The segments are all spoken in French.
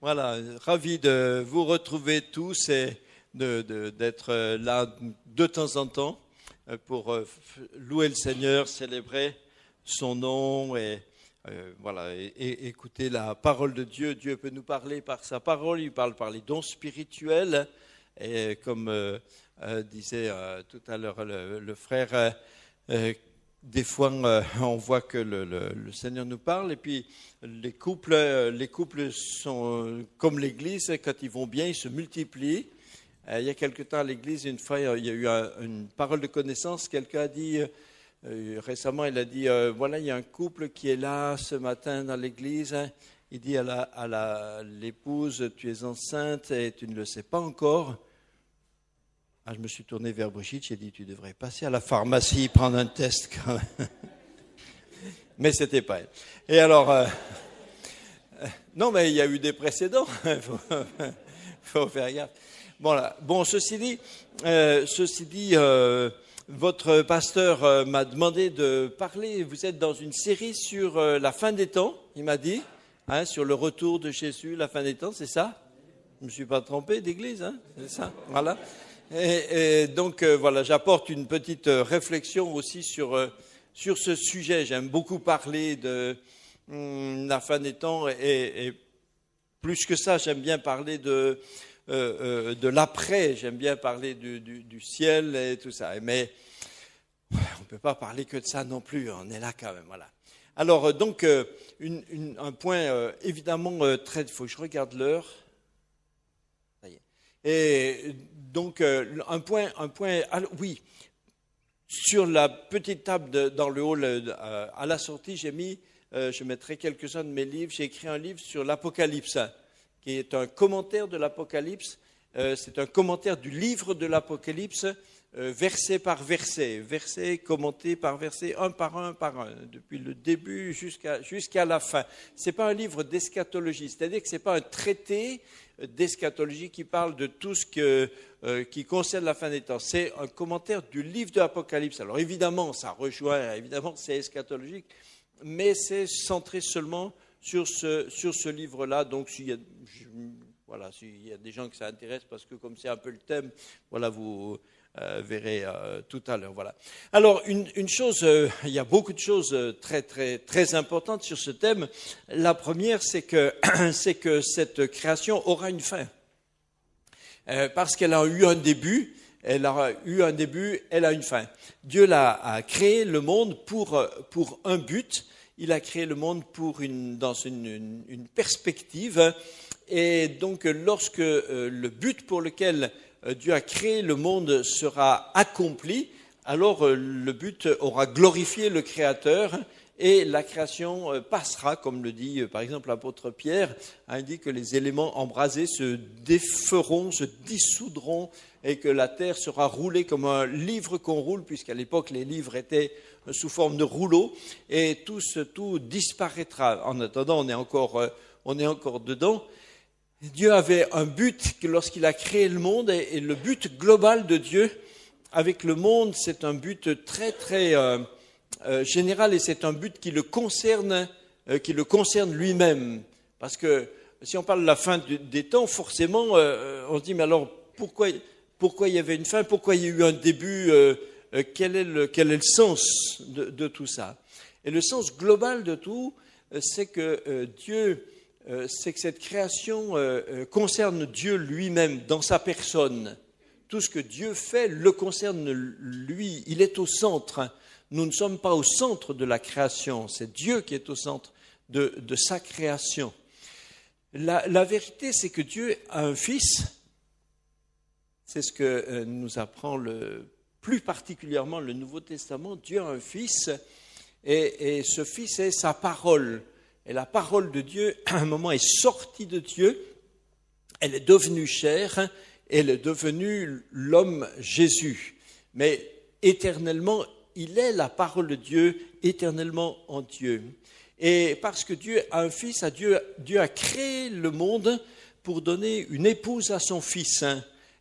Voilà, ravi de vous retrouver tous et d'être là de temps en temps pour louer le Seigneur, célébrer son nom et voilà, et écouter la parole de Dieu. Dieu peut nous parler par sa parole, il parle par les dons spirituels et comme disait tout à l'heure le frère, des fois, on voit que le Seigneur nous parle et puis les couples sont comme l'Église, quand ils vont bien, ils se multiplient. Il y a quelque temps à l'Église, une fois, il y a eu une parole de connaissance. Quelqu'un a dit, récemment, il a dit, voilà, il y a un couple qui est là ce matin dans l'Église. Il dit à l'épouse, tu es enceinte et tu ne le sais pas encore. Je me suis tourné vers Brigitte, j'ai dit, tu devrais passer à la pharmacie, prendre un test quand même. Mais c'était pas elle. Et alors, non, mais il y a eu des précédents, faut faire gaffe. Bon, ceci dit, votre pasteur m'a demandé de parler, vous êtes dans une série sur la fin des temps, il m'a dit, sur le retour de Jésus, la fin des temps, c'est ça? Je ne me suis pas trompé d'église, c'est ça, voilà. Et donc, voilà, j'apporte une petite réflexion aussi sur ce sujet. J'aime beaucoup parler de la fin des temps et plus que ça, j'aime bien parler de l'après. J'aime bien parler du ciel et tout ça. Mais on ne peut pas parler que de ça non plus. On est là quand même, voilà. Alors, donc, un point évidemment très... Il faut que je regarde l'heure. Ça y est. Et donc, un point, oui, sur la petite table dans le hall, à la sortie, je mettrai quelques-uns de mes livres. J'ai écrit un livre sur l'Apocalypse, qui est un commentaire de l'Apocalypse. C'est un commentaire du livre de l'Apocalypse, verset par verset, verset commenté par verset, un par un, depuis le début jusqu'à la fin. C'est pas un livre d'eschatologie, c'est-à-dire que c'est pas un traité d'eschatologie qui parle de tout ce qui concerne la fin des temps. C'est un commentaire du livre de l'Apocalypse. Alors évidemment, ça rejoint, évidemment, c'est eschatologique, mais c'est centré seulement sur ce livre-là. Donc s'il y a des gens que ça intéresse, parce que comme c'est un peu le thème, voilà, vous verrez tout à l'heure. Voilà. Alors une chose, il y a beaucoup de choses très très très importantes sur ce thème. La première, c'est que cette création aura une fin, parce qu'elle a eu un début. Elle a eu un début, elle a une fin. Dieu a créé le monde pour un but. Il a créé le monde dans une perspective. Et donc, lorsque le but pour lequel Dieu a créé le monde sera accompli, alors le but aura glorifié le Créateur et la création passera, comme le dit par exemple l'apôtre Pierre, indique que les éléments embrasés se déferont, se dissoudront et que la terre sera roulée comme un livre qu'on roule, puisqu'à l'époque les livres étaient sous forme de rouleau, et tout disparaîtra. En attendant, on est encore dedans. Dieu avait un but que lorsqu'il a créé le monde, et le but global de Dieu avec le monde, c'est un but très très général, et c'est un but qui le concerne lui-même. Parce que si on parle de la fin des temps, forcément, on se dit, mais alors pourquoi il y avait une fin, pourquoi il y a eu un début, quel est le sens de tout ça? Et le sens global de tout, c'est que c'est que cette création concerne Dieu lui-même, dans sa personne. Tout ce que Dieu fait le concerne lui, il est au centre. Nous ne sommes pas au centre de la création, c'est Dieu qui est au centre de sa création. La vérité, c'est que Dieu a un fils, c'est ce que nous apprend plus particulièrement le Nouveau Testament. Dieu a un fils et ce fils est sa parole. Et la parole de Dieu, à un moment, est sortie de Dieu, elle est devenue chair, elle est devenue l'homme Jésus. Mais éternellement, il est la parole de Dieu, éternellement en Dieu. Et parce que Dieu a un fils, Dieu a créé le monde pour donner une épouse à son fils.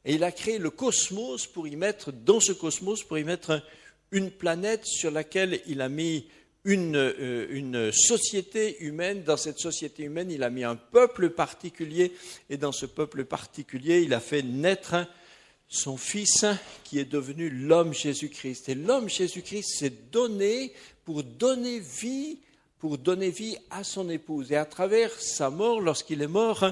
Et il a créé le cosmos dans ce cosmos, pour y mettre une planète sur laquelle il a mis une société humaine. Dans cette société humaine, il a mis un peuple particulier, et dans ce peuple particulier, il a fait naître son Fils qui est devenu l'homme Jésus-Christ. Et l'homme Jésus-Christ s'est donné pour donner vie à son épouse. Et à travers sa mort, lorsqu'il est mort,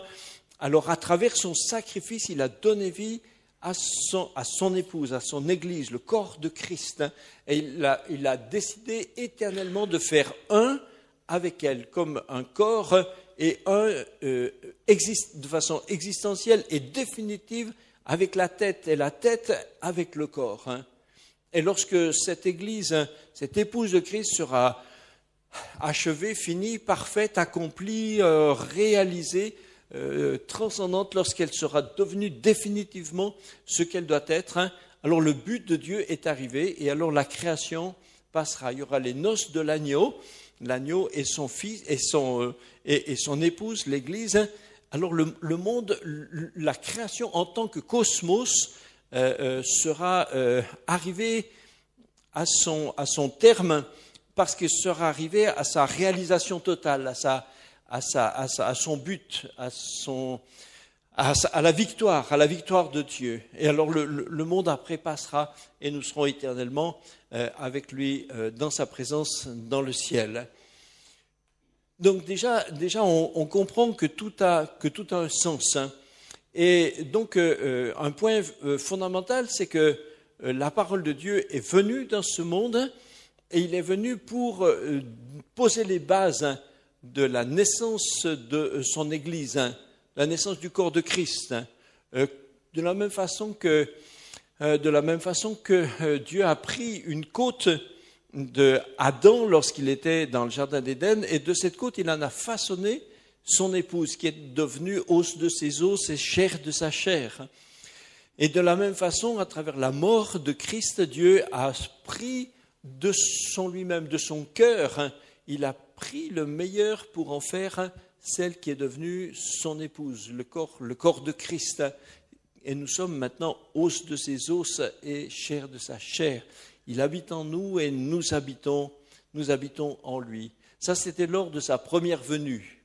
alors à travers son sacrifice, il a donné vie à son épouse, à son Église, le corps de Christ. Et il a décidé éternellement de faire un avec elle, comme un corps et un de façon existentielle et définitive avec la tête, et la tête avec le corps. Et lorsque cette Église, cette épouse de Christ sera achevée, finie, parfaite, accomplie, réalisée, transcendante, lorsqu'elle sera devenue définitivement ce qu'elle doit être, alors le but de Dieu est arrivé, et alors la création passera. Il y aura les noces de l'agneau et son fils et son épouse, l'Église. Alors le monde, la création en tant que cosmos sera arrivé à son terme, parce qu'il sera arrivé à sa réalisation totale, à son but, à la victoire de Dieu. Et alors le monde après passera, et nous serons éternellement avec lui dans sa présence dans le ciel. Donc déjà on comprend que tout a un sens. Et donc un point fondamental, c'est que la parole de Dieu est venue dans ce monde, et il est venu pour poser les bases de la naissance de son Église, la naissance du corps de Christ. De la même façon que Dieu a pris une côte de Adam lorsqu'il était dans le jardin d'Éden, et de cette côte il en a façonné son épouse, qui est devenue os de ses os et chair de sa chair. Et de la même façon, à travers la mort de Christ, Dieu a pris de son lui-même, de son cœur, il a pris le meilleur pour en faire celle qui est devenue son épouse, le corps de Christ. Et nous sommes maintenant os de ses os et chair de sa chair. Il habite en nous et nous habitons en lui. Ça, c'était lors de sa première venue.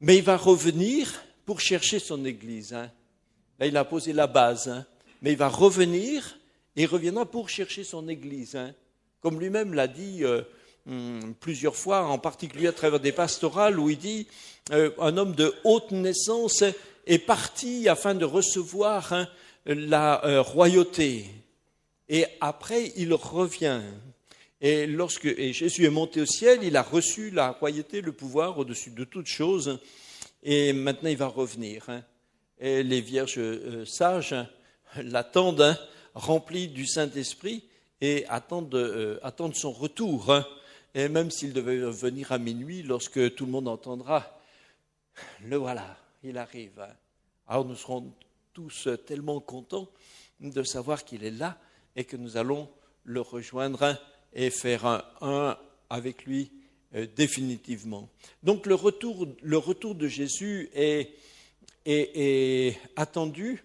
Mais il va revenir pour chercher son Église. Là, il a posé la base. Mais il va revenir, et il reviendra pour chercher son Église. Comme lui-même l'a dit plusieurs fois, en particulier à travers des pastorales, où il dit un homme de haute naissance est parti afin de recevoir la royauté. Et après, il revient. Et lorsque Jésus est monté au ciel, il a reçu la royauté, le pouvoir au-dessus de toutes choses. Et maintenant, il va revenir. Et les vierges sages l'attendent, remplies du Saint-Esprit, et attendent son retour. Et même s'il devait venir à minuit, lorsque tout le monde entendra, le voilà, il arrive. Alors nous serons tous tellement contents de savoir qu'il est là, et que nous allons le rejoindre et faire un avec lui définitivement. Donc le retour de Jésus est attendu,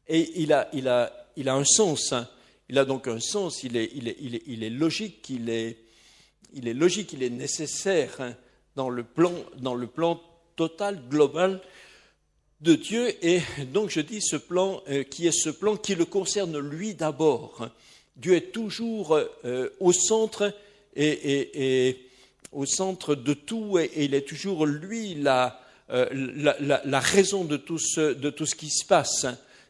et il a un sens. Il a donc un sens. Il est logique. Il est logique. Il est nécessaire dans le plan total, global de Dieu. Et donc je dis ce plan qui le concerne lui d'abord. Dieu est toujours au centre et au centre de tout, et il est toujours lui la raison de tout ce qui se passe.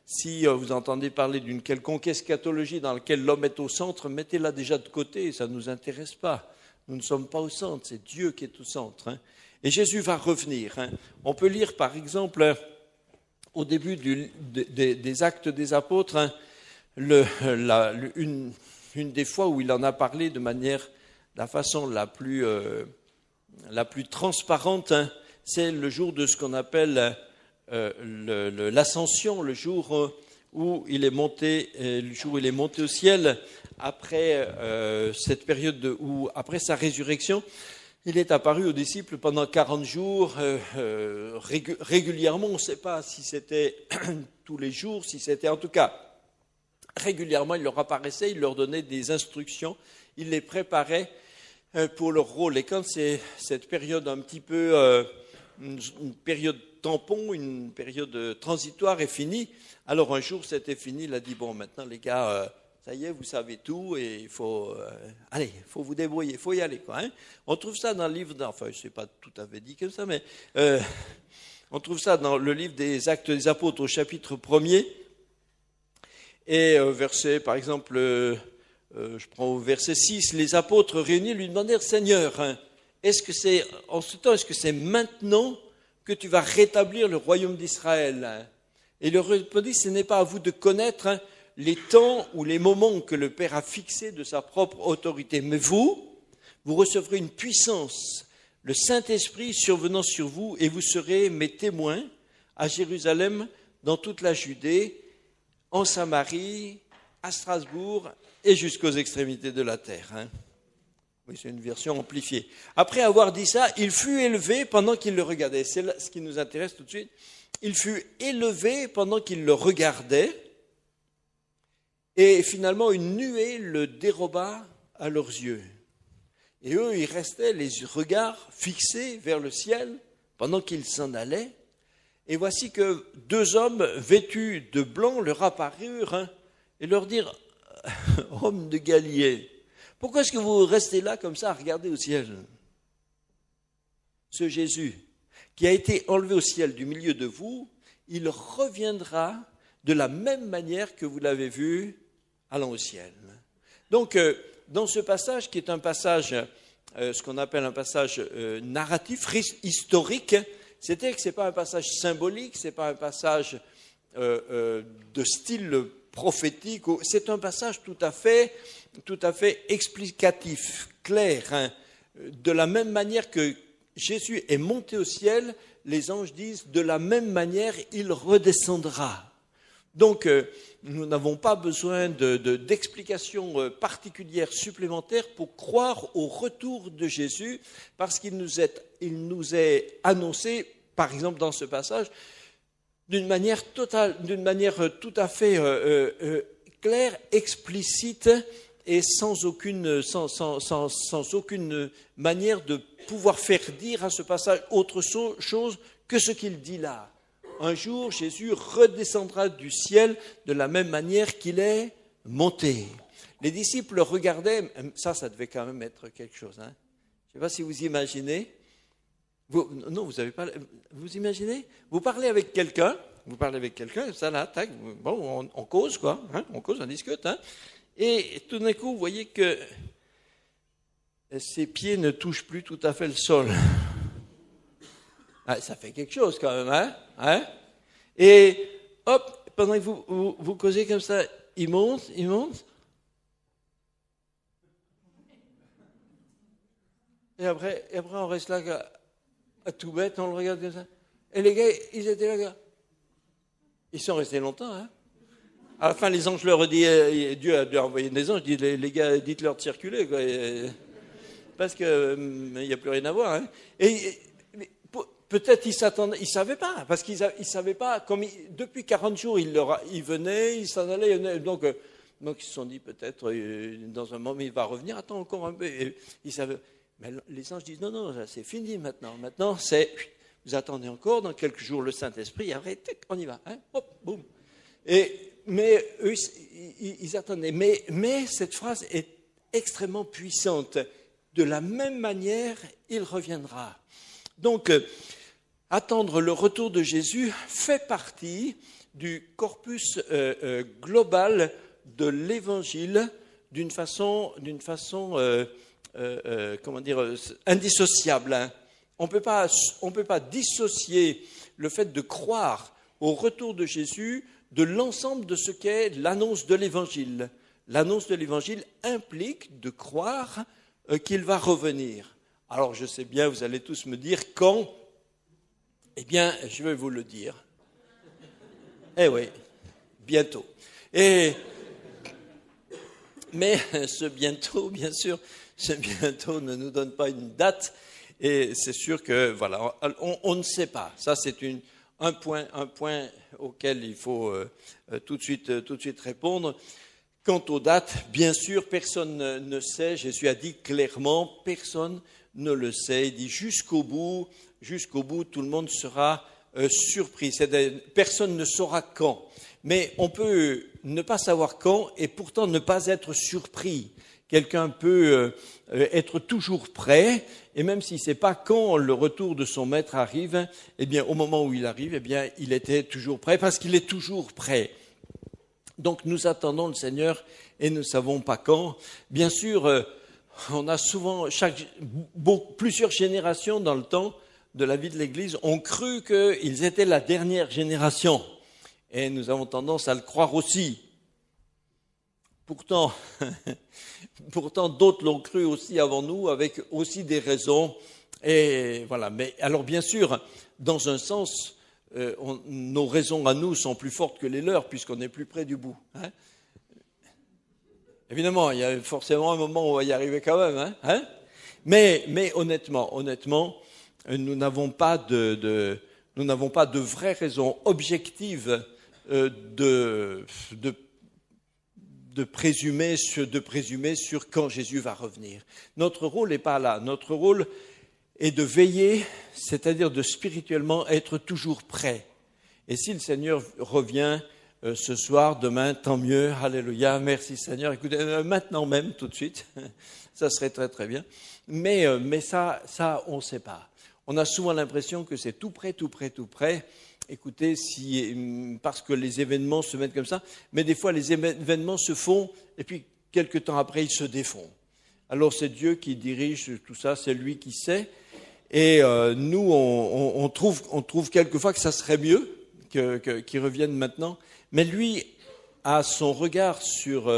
Si vous entendez parler d'une quelconque eschatologie dans laquelle l'homme est au centre, mettez-la déjà de côté, ça ne nous intéresse pas. Nous ne sommes pas au centre, c'est Dieu qui est au centre. Et Jésus va revenir. On peut lire par exemple au début des Actes des Apôtres, une des fois où il en a parlé de la façon la plus transparente, c'est le jour de ce qu'on appelle l'ascension, le jour où il est monté au ciel, après cette période où, après sa résurrection, il est apparu aux disciples pendant 40 jours, régulièrement. On ne sait pas si c'était tous les jours, si c'était en tout cas régulièrement. Il leur apparaissait, il leur donnait des instructions, il les préparait, pour leur rôle. Et quand c'est cette période un petit peu, une période tampon, une période transitoire est finie, alors un jour c'était fini, il a dit, bon maintenant les gars, ça y est, vous savez tout et il faut, allez, il faut vous débrouiller, il faut y aller, quoi. Hein. On trouve ça dans le livre, enfin je ne sais pas tout à fait dit comme ça, mais on trouve ça dans le livre des Actes des Apôtres au chapitre 1er et verset, par exemple, je prends au verset 6, les apôtres réunis lui demandèrent, Seigneur, hein, est-ce que c'est maintenant que tu vas rétablir le royaume d'Israël, hein? Et il leur répondit, ce n'est pas à vous de connaître, hein, les temps ou les moments que le Père a fixés de sa propre autorité, mais vous recevrez une puissance, le Saint-Esprit survenant sur vous, et vous serez mes témoins à Jérusalem, dans toute la Judée, en Samarie, à Strasbourg et jusqu'aux extrémités de la terre. Hein. Oui, c'est une version amplifiée. Après avoir dit ça, il fut élevé pendant qu'il le regardait. C'est là, ce qui nous intéresse tout de suite. Il fut élevé pendant qu'il le regardait, et finalement une nuée le déroba à leurs yeux. Et eux, ils restaient les regards fixés vers le ciel pendant qu'ils s'en allaient. Et voici que deux hommes vêtus de blanc leur apparurent, hein, et leur dirent, hommes de Galilée, pourquoi est-ce que vous restez là comme ça à regarder au ciel? Ce Jésus qui a été enlevé au ciel du milieu de vous, il reviendra de la même manière que vous l'avez vu allant au ciel. Donc, dans ce passage qui est un passage, ce qu'on appelle un passage narratif, historique, c'est-à-dire que ce n'est pas un passage symbolique, ce n'est pas un passage de style prophétique, c'est un passage tout à fait explicatif, clair. Hein. De la même manière que Jésus est monté au ciel, les anges disent, de la même manière, il redescendra. Donc, nous n'avons pas besoin d'explications particulières supplémentaires pour croire au retour de Jésus, parce qu'il nous est annoncé, par exemple dans ce passage, d'une manière tout à fait claire, explicite et sans aucune manière de pouvoir faire dire à ce passage autre chose que ce qu'il dit là. Un jour, Jésus redescendra du ciel de la même manière qu'il est monté. Les disciples regardaient, ça devait quand même être quelque chose. Hein. Je ne sais pas si vous imaginez. Non, vous n'avez pas. Vous imaginez? Vous parlez avec quelqu'un, ça là, tac, bon, on cause quoi, hein, on cause, on discute, hein, et tout d'un coup, vous voyez que ses pieds ne touchent plus tout à fait le sol. Ah, ça fait quelque chose quand même, hein? Et hop, pendant que vous causez comme ça, il monte. Et après, on reste là, à tout bête, on le regarde comme ça. Et les gars, ils étaient là, ils sont restés longtemps, hein? À la fin, les anges leur ont dit, Dieu a dû envoyer des anges, dit, les gars, dites-leur de circuler, quoi, parce qu'il n'y a plus rien à voir, hein? Et peut-être ils savaient pas, parce qu'ils savaient pas, comme depuis 40 jours, ils venaient, ils s'en allaient, donc ils se sont dit peut-être, dans un moment, il va revenir, attends encore un peu, et ils savaient. Mais les anges disent, non, c'est fini maintenant, vous attendez encore, dans quelques jours, le Saint-Esprit, et après, on y va, hein, hop, boum. Mais eux, ils attendaient. Mais cette phrase est extrêmement puissante. De la même manière, il reviendra. Donc, attendre le retour de Jésus fait partie du corpus global de l'Évangile d'une façon indissociable. Hein. On ne peut pas dissocier le fait de croire au retour de Jésus de l'ensemble de ce qu'est l'annonce de l'Évangile. L'annonce de l'Évangile implique de croire qu'il va revenir. Alors je sais bien, vous allez tous me dire quand. Eh bien, je vais vous le dire. Eh oui, bientôt. Mais ce bientôt, bien sûr, ce bientôt ne nous donne pas une date. Et c'est sûr que, voilà, on ne sait pas. Ça, c'est un point auquel il faut tout de suite répondre. Quant aux dates, bien sûr, personne ne sait. Jésus a dit clairement, personne ne le sait. Il dit jusqu'au bout, tout le monde sera surpris. Personne ne saura quand. Mais on peut ne pas savoir quand et pourtant ne pas être surpris. Quelqu'un peut être toujours prêt, et même s'il ne sait pas quand le retour de son maître arrive, eh bien, au moment où il arrive, eh bien, il était toujours prêt, parce qu'il est toujours prêt. Donc, nous attendons le Seigneur et nous ne savons pas quand. Bien sûr, on a souvent, plusieurs générations dans le temps de la vie de l'Église ont cru qu'ils étaient la dernière génération. Et nous avons tendance à le croire aussi. Pourtant, d'autres l'ont cru aussi avant nous, avec aussi des raisons. Et voilà. Mais alors, bien sûr, dans un sens, nos raisons à nous sont plus fortes que les leurs, puisqu'on est plus près du bout. Hein. Évidemment, il y a forcément un moment où on va y arriver quand même. Hein. Mais honnêtement, nous n'avons pas de vraies raisons objectives de présumer sur quand Jésus va revenir. Notre rôle n'est pas là. Notre rôle est de veiller, c'est-à-dire de spirituellement être toujours prêt. Et si le Seigneur revient ce soir, demain, tant mieux. Alléluia, merci Seigneur. Écoutez, maintenant même, tout de suite, ça serait très très bien. Mais ça, on ne sait pas. On a souvent l'impression que c'est tout près. Écoutez, parce que les événements se mettent comme ça, mais des fois les événements se font et puis quelques temps après ils se défont. Alors c'est Dieu qui dirige tout ça, c'est lui qui sait. Et nous, on trouve quelquefois que ça serait mieux qu'il revienne maintenant, mais lui a son regard sur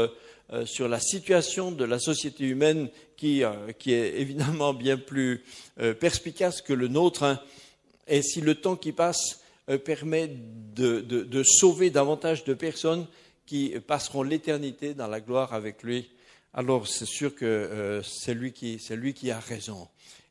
la situation de la société humaine qui est évidemment bien plus perspicace que le nôtre. Hein. Et si le temps qui passe permet de sauver davantage de personnes qui passeront l'éternité dans la gloire avec lui, alors c'est sûr que c'est lui qui a raison.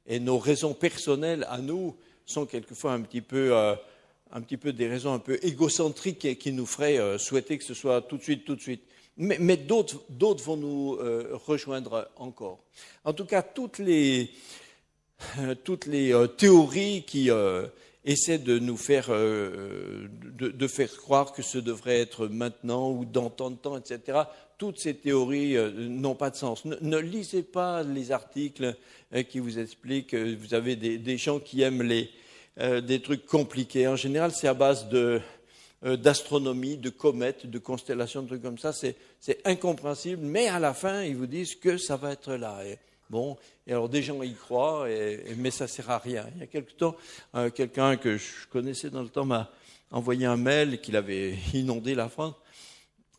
Et nos raisons personnelles à nous sont quelquefois un petit peu des raisons un peu égocentriques et qui nous feraient souhaiter que ce soit tout de suite. Mais d'autres vont nous rejoindre encore. En tout cas, toutes les théories qui essaie de nous faire, de faire croire que ce devrait être maintenant ou dans tant de temps, etc. Toutes ces théories n'ont pas de sens. Ne lisez pas les articles qui vous expliquent. Vous avez des gens qui aiment des trucs compliqués. En général, c'est à base d'astronomie, de comètes, de constellations, de trucs comme ça. C'est incompréhensible, mais à la fin, ils vous disent que ça va être là. Bon, et alors des gens y croient, mais ça ne sert à rien. Il y a quelque temps, quelqu'un que je connaissais dans le temps m'a envoyé un mail qu'il avait inondé la France,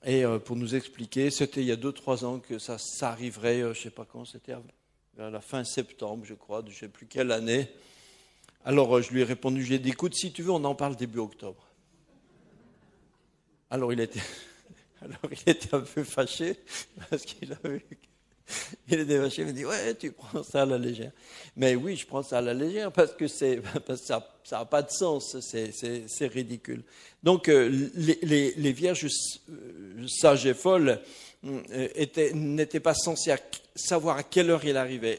et pour nous expliquer, c'était il y a 2-3 ans que ça arriverait, je ne sais pas quand, c'était à la fin septembre, je crois, de je ne sais plus quelle année. Alors je lui ai répondu, j'ai dit, écoute, si tu veux, on en parle début octobre. Alors il était un peu fâché, parce qu'il a vu... Il était fâché, il m'a dit, ouais, tu prends ça à la légère. Mais oui, je prends ça à la légère parce que ça n'a pas de sens, c'est ridicule. Donc, les vierges sages et folles n'étaient pas censées savoir à quelle heure il arrivait.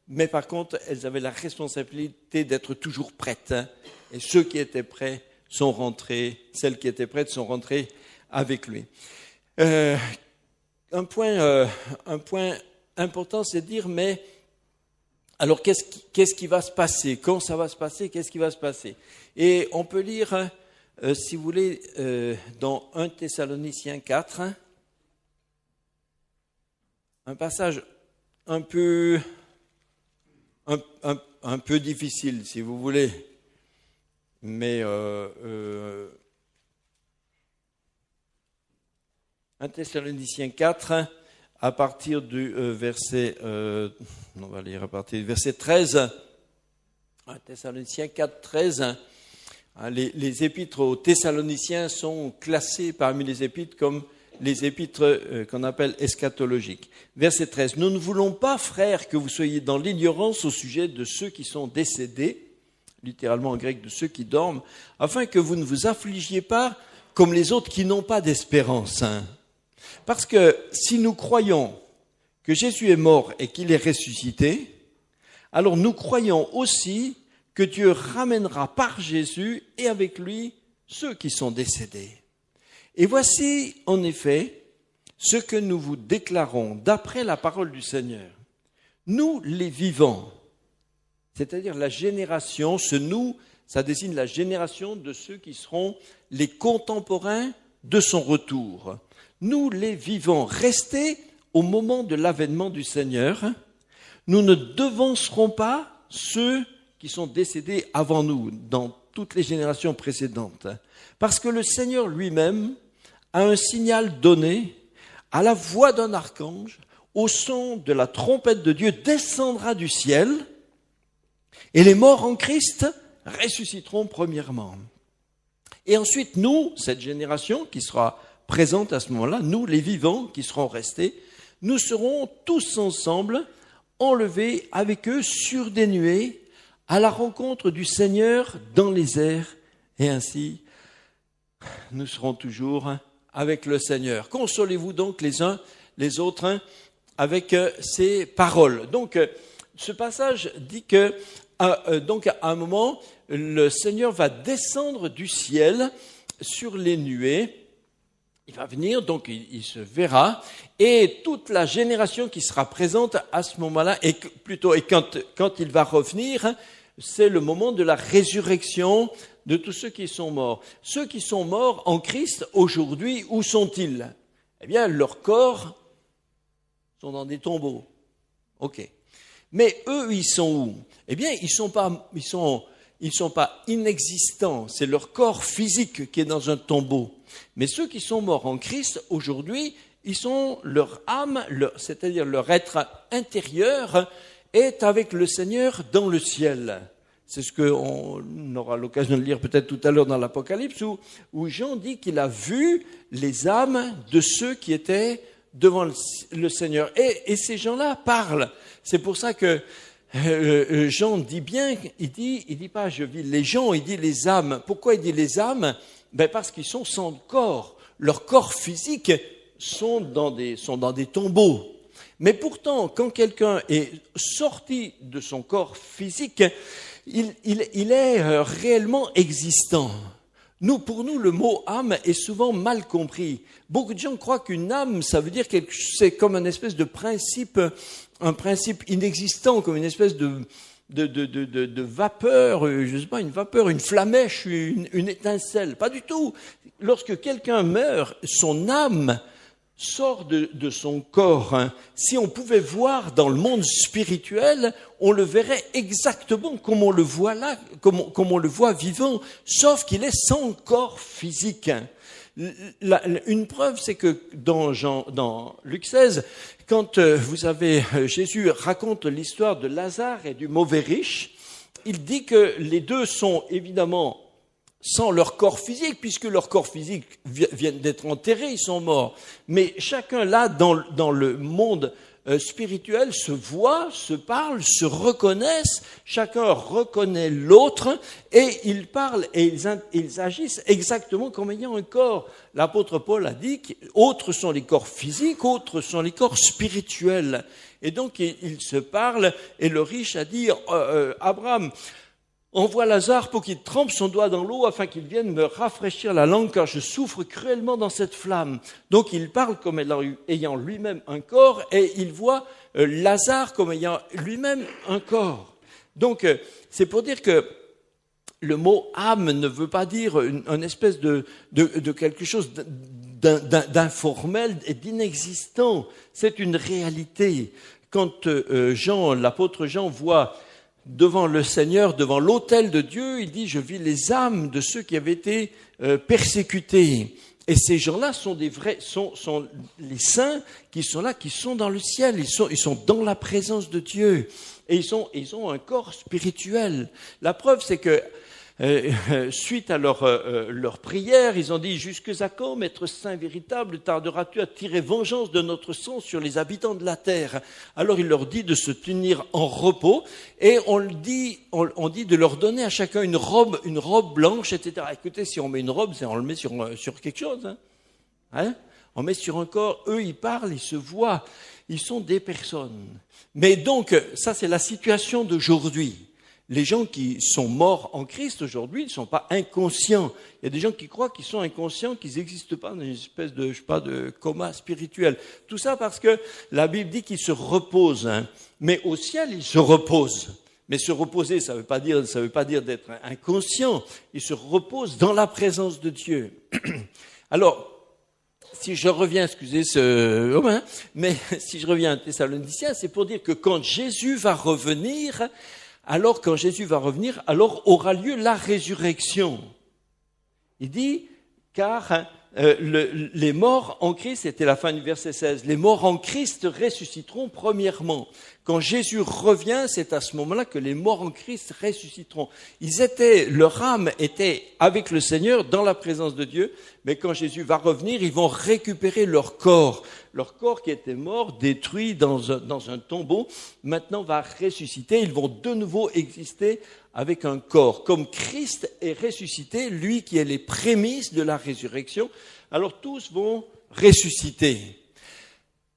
Mais par contre, elles avaient la responsabilité d'être toujours prêtes. Hein. Et ceux qui étaient prêts sont rentrés, celles qui étaient prêtes sont rentrées avec lui. Un point important, c'est de dire, mais alors qu'est-ce qui va se passer? Quand ça va se passer? Qu'est-ce qui va se passer? Et on peut lire, si vous voulez, dans 1 Thessaloniciens 4, un passage un peu difficile, si vous voulez, mais 1 Thessaloniciens 4, à partir du verset 13. 1 Thessaloniciens 4, 13. Les épîtres aux Thessaloniciens sont classés parmi les épîtres comme les épîtres qu'on appelle eschatologiques. Verset 13. Nous ne voulons pas, frères, que vous soyez dans l'ignorance au sujet de ceux qui sont décédés, littéralement en grec de ceux qui dorment, afin que vous ne vous affligiez pas comme les autres qui n'ont pas d'espérance. Parce que si nous croyons que Jésus est mort et qu'il est ressuscité, alors nous croyons aussi que Dieu ramènera par Jésus et avec lui ceux qui sont décédés. Et voici en effet ce que nous vous déclarons d'après la parole du Seigneur. Nous les vivants, c'est-à-dire la génération, ce nous, ça désigne la génération de ceux qui seront les contemporains de son retour. Nous les vivants, restés au moment de l'avènement du Seigneur, nous ne devancerons pas ceux qui sont décédés avant nous, dans toutes les générations précédentes. Parce que le Seigneur lui-même a un signal donné, à la voix d'un archange, au son de la trompette de Dieu, descendra du ciel, et les morts en Christ ressusciteront premièrement. Et ensuite, nous, cette génération qui sera présente à ce moment-là, nous, les vivants qui serons restés, nous serons tous ensemble enlevés avec eux sur des nuées à la rencontre du Seigneur dans les airs. Et ainsi, nous serons toujours avec le Seigneur. Consolez-vous donc les uns les autres avec ces paroles. Donc, ce passage dit que, donc à un moment, le Seigneur va descendre du ciel sur les nuées. Il va venir, donc il se verra, et toute la génération qui sera présente à ce moment-là, et quand il va revenir, c'est le moment de la résurrection de tous ceux qui sont morts. Ceux qui sont morts en Christ, aujourd'hui, où sont-ils? Eh bien, leurs corps sont dans des tombeaux. Ok. Mais eux, ils sont où? Eh bien, ils sont pas inexistants. C'est leur corps physique qui est dans un tombeau. Mais ceux qui sont morts en Christ, aujourd'hui, ils sont leur âme, c'est-à-dire leur être intérieur, est avec le Seigneur dans le ciel. C'est ce qu'on aura l'occasion de lire peut-être tout à l'heure dans l'Apocalypse, où Jean dit qu'il a vu les âmes de ceux qui étaient devant le Seigneur. Et ces gens-là parlent. C'est pour ça que Jean dit bien, il dit pas je vis les gens, il dit les âmes. Pourquoi il dit les âmes? Ben parce qu'ils sont sans corps. Leurs corps physiques sont dans des tombeaux. Mais pourtant, quand quelqu'un est sorti de son corps physique, il est réellement existant. Pour nous, le mot âme est souvent mal compris. Beaucoup de gens croient qu'une âme, ça veut dire c'est comme une espèce de principe, un principe inexistant, comme une espèce de vapeur, je sais pas, une vapeur, une flamèche, une étincelle. Pas du tout. Lorsque quelqu'un meurt, son âme sort de son corps. Si on pouvait voir dans le monde spirituel, on le verrait exactement comme on le voit là, comme on le voit vivant, sauf qu'il est sans corps physique. Une preuve, c'est que dans Luc 16, quand Jésus raconte l'histoire de Lazare et du mauvais riche, il dit que les deux sont évidemment sans leur corps physique, puisque leur corps physique viennent d'être enterrés, ils sont morts. Mais chacun là, dans le monde spirituel, se voit, se parle, se reconnaissent, chacun reconnaît l'autre, et ils parlent et ils agissent exactement comme ayant un corps. L'apôtre Paul a dit qu'autres sont les corps physiques, autres sont les corps spirituels. Et donc ils se parlent, et le riche a dit, Abraham, envoie Lazare pour qu'il trempe son doigt dans l'eau afin qu'il vienne me rafraîchir la langue car je souffre cruellement dans cette flamme. Donc il parle comme ayant lui-même un corps et il voit Lazare comme ayant lui-même un corps. Donc c'est pour dire que le mot âme ne veut pas dire une espèce de quelque chose d'informel et d'inexistant. C'est une réalité. Quand l'apôtre Jean voit devant le Seigneur, devant l'autel de Dieu, il dit, je vis les âmes de ceux qui avaient été persécutés. Et ces gens-là sont des vrais, sont les saints qui sont là, qui sont dans le ciel, ils sont dans la présence de Dieu. Et ils ont un corps spirituel. La preuve, c'est que suite à leur prière, ils ont dit, jusque à quand, Maître Saint véritable, tarderas-tu à tirer vengeance de notre sang sur les habitants de la terre? Alors il leur dit de se tenir en repos, et on dit de leur donner à chacun une robe blanche, etc. Écoutez, si on met une robe, on le met sur quelque chose, hein? on met sur un corps, eux ils parlent, ils se voient, ils sont des personnes. Mais donc, ça c'est la situation d'aujourd'hui. Les gens qui sont morts en Christ aujourd'hui ne sont pas inconscients. Il y a des gens qui croient qu'ils sont inconscients, qu'ils n'existent pas dans une espèce de, de coma spirituel. Tout ça parce que la Bible dit qu'ils se reposent. Mais au ciel, ils se reposent. Mais se reposer, ça veut pas dire d'être inconscient. Ils se reposent dans la présence de Dieu. Alors, si je reviens, excusez ce Romain, mais si je reviens à Thessaloniciens, c'est pour dire que quand Jésus va revenir, alors aura lieu la résurrection. Il dit, car les morts en Christ, c'était la fin du verset 16, les morts en Christ ressusciteront premièrement. Quand Jésus revient, c'est à ce moment-là que les morts en Christ ressusciteront. Leur âme était avec le Seigneur dans la présence de Dieu, mais quand Jésus va revenir, ils vont récupérer leur corps qui était mort, détruit dans un tombeau, maintenant va ressusciter, ils vont de nouveau exister avec un corps. Comme Christ est ressuscité, lui qui est les prémices de la résurrection, alors tous vont ressusciter.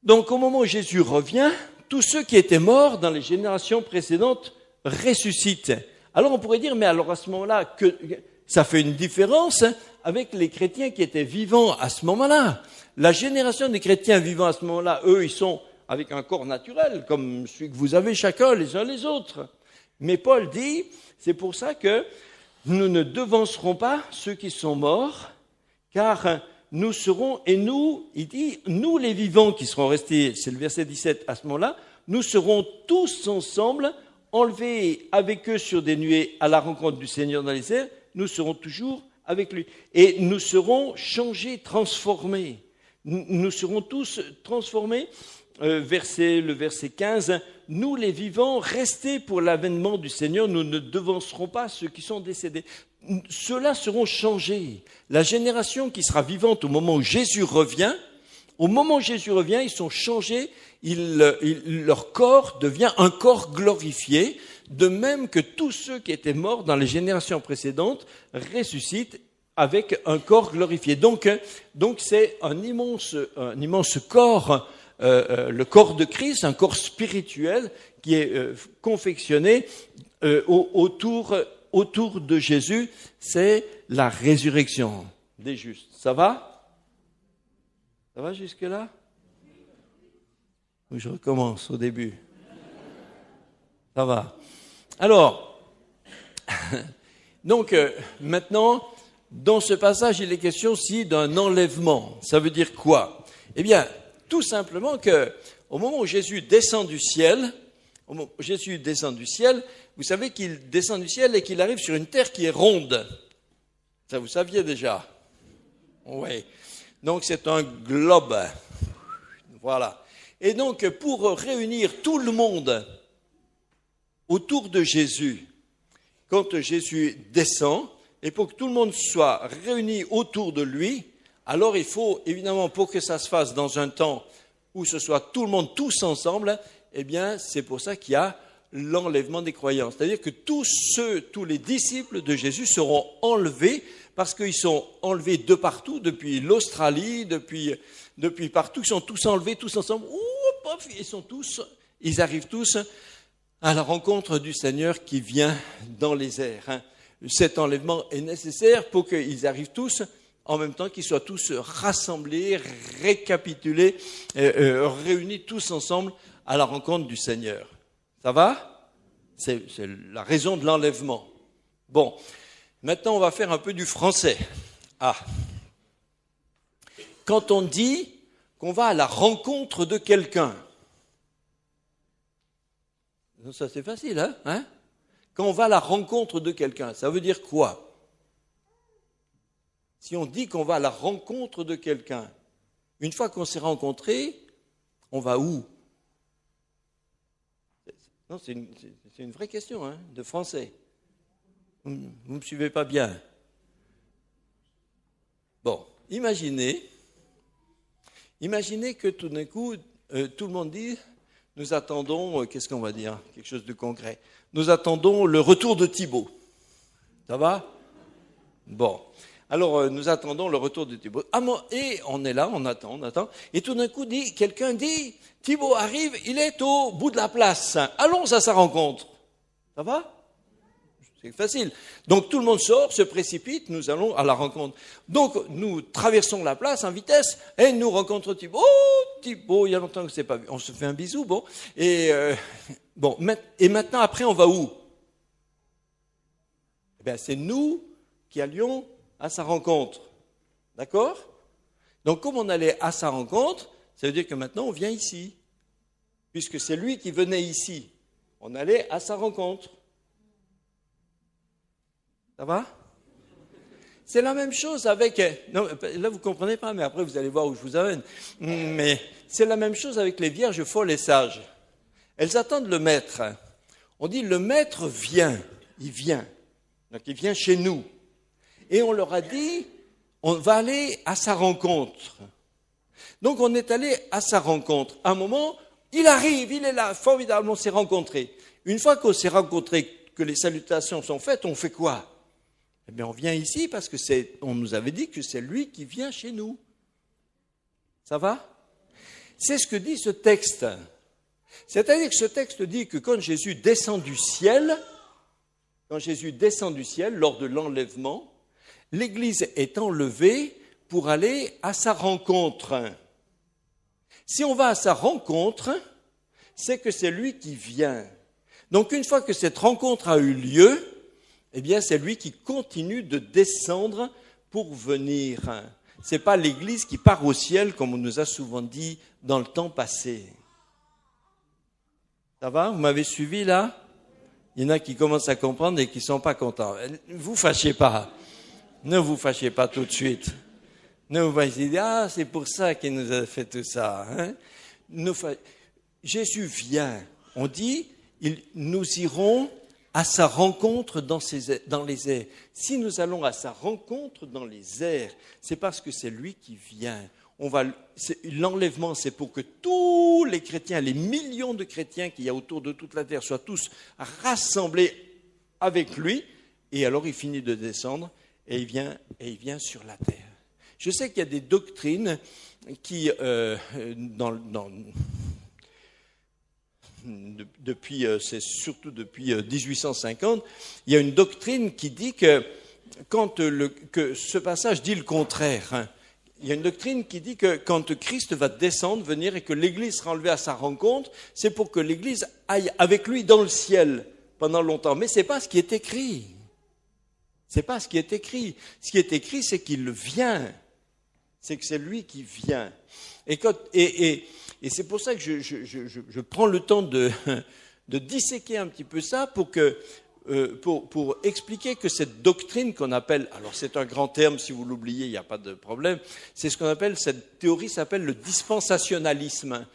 Donc au moment où Jésus revient, tous ceux qui étaient morts dans les générations précédentes ressuscitent. Alors on pourrait dire, mais alors à ce moment-là, que ça fait une différence avec les chrétiens qui étaient vivants à ce moment-là. La génération des chrétiens vivants à ce moment-là, eux, ils sont avec un corps naturel, comme celui que vous avez chacun, les uns les autres. Mais Paul dit, c'est pour ça que nous ne devancerons pas ceux qui sont morts, car nous serons, et nous, il dit, nous les vivants qui seront restés, c'est le verset 17 à ce moment-là, nous serons tous ensemble enlevés avec eux sur des nuées à la rencontre du Seigneur dans les airs, nous serons toujours avec lui. Et nous serons changés, transformés. Nous serons tous transformés. Le verset 15, nous les vivants, restés pour l'avènement du Seigneur, nous ne devancerons pas ceux qui sont décédés. Ceux-là seront changés. La génération qui sera vivante au moment où Jésus revient, ils sont changés, leur corps devient un corps glorifié, de même que tous ceux qui étaient morts dans les générations précédentes ressuscitent avec un corps glorifié. Donc c'est un immense corps, le corps de Christ, un corps spirituel qui est confectionné autour de Jésus. C'est la résurrection des justes. Ça va jusque-là? Je recommence au début. Ça va. Alors, donc maintenant, dans ce passage, il est question aussi d'un enlèvement. Ça veut dire quoi? Eh bien, tout simplement que au moment où Jésus descend du ciel, vous savez qu'il descend du ciel et qu'il arrive sur une terre qui est ronde. Ça, vous saviez déjà? Oui. Donc, c'est un globe. Voilà. Et donc, pour réunir tout le monde autour de Jésus, quand Jésus descend, et pour que tout le monde soit réuni autour de lui, alors il faut, évidemment, pour que ça se fasse dans un temps où ce soit tout le monde, tous ensemble, eh bien, c'est pour ça qu'il y a l'enlèvement des croyants. C'est-à-dire que tous les disciples de Jésus seront enlevés, parce qu'ils sont enlevés de partout, depuis l'Australie, depuis partout, ils sont tous enlevés, tous ensemble, ils arrivent tous à la rencontre du Seigneur qui vient dans les airs. Cet enlèvement est nécessaire pour qu'ils arrivent tous en même temps, qu'ils soient tous rassemblés, récapitulés, réunis tous ensemble à la rencontre du Seigneur. Ça va? C'est la raison de l'enlèvement. Bon, maintenant on va faire un peu du français. Quand on dit qu'on va à la rencontre de quelqu'un, ça c'est facile, hein? Quand on va à la rencontre de quelqu'un, ça veut dire quoi? Si on dit qu'on va à la rencontre de quelqu'un, une fois qu'on s'est rencontrés, on va où? Non, c'est une vraie question, de français. Vous ne me suivez pas bien. Bon, imaginez que tout d'un coup, tout le monde dit, nous attendons, qu'est-ce qu'on va dire? Quelque chose de concret. Nous attendons le retour de Thibaut. Ça va? Bon. Alors, nous attendons le retour de Thibaut. Et on est là, on attend. Et tout d'un coup, quelqu'un dit, Thibaut arrive, il est au bout de la place. Allons à sa rencontre. Ça va? C'est facile. Donc, tout le monde sort, se précipite, nous allons à la rencontre. Donc, nous traversons la place en vitesse et nous rencontrons Thibaut. Oh, Thibaut, il y a longtemps que je ne sais pas vu. On se fait un bisou, bon. Et maintenant, après, on va où? Eh bien, c'est nous qui allions à sa rencontre. D'accord? Donc, comme on allait à sa rencontre, ça veut dire que maintenant, on vient ici. Puisque c'est lui qui venait ici. On allait à sa rencontre. Ça va? C'est la même chose avec... Non, là, vous ne comprenez pas, mais après, vous allez voir où je vous amène. Mais c'est la même chose avec les vierges folles et sages. Elles attendent le maître. On dit, le maître vient. Il vient. Donc, il vient chez nous. Et on leur a dit, on va aller à sa rencontre. Donc, on est allé à sa rencontre. À un moment, il arrive, il est là, formidable, on s'est rencontrés. Une fois qu'on s'est rencontrés, que les salutations sont faites, on fait quoi? Eh bien, on vient ici parce que on nous avait dit que c'est lui qui vient chez nous. Ça va? C'est ce que dit ce texte. C'est-à-dire que ce texte dit que quand Jésus descend du ciel, lors de l'enlèvement, l'Église est enlevée pour aller à sa rencontre. Si on va à sa rencontre, c'est que c'est lui qui vient. Donc une fois que cette rencontre a eu lieu, eh bien c'est lui qui continue de descendre pour venir. Ce n'est pas l'Église qui part au ciel, comme on nous a souvent dit dans le temps passé. Ça va? Vous m'avez suivi là? Il y en a qui commencent à comprendre et qui ne sont pas contents. Ne vous fâchez pas. Ne vous fâchez pas tout de suite. Ne vous fâchez pas. Ah, c'est pour ça qu'il nous a fait tout ça. Hein? Jésus vient. On dit, nous irons à sa rencontre dans les airs. Si nous allons à sa rencontre dans les airs, c'est parce que c'est lui qui vient. L'enlèvement, c'est pour que tous les chrétiens, les millions de chrétiens qu'il y a autour de toute la terre, soient tous rassemblés avec lui. Et alors, il finit de descendre et il vient sur la terre. Je sais qu'il y a des doctrines qui, c'est surtout depuis 1850, il y a une doctrine qui dit que que ce passage dit le contraire. Hein. Il y a une doctrine qui dit que quand Christ va descendre, venir et que l'Église sera enlevée à sa rencontre, c'est pour que l'Église aille avec lui dans le ciel pendant longtemps. Mais ce n'est pas ce qui est écrit. C'est pas ce qui est écrit. Ce qui est écrit, c'est qu'il vient. C'est que c'est lui qui vient. Et c'est pour ça que je prends le temps de disséquer un petit peu ça pour expliquer que cette doctrine qu'on appelle, alors c'est un grand terme, si vous l'oubliez, il n'y a pas de problème, c'est ce qu'on appelle, cette théorie s'appelle le dispensationalisme.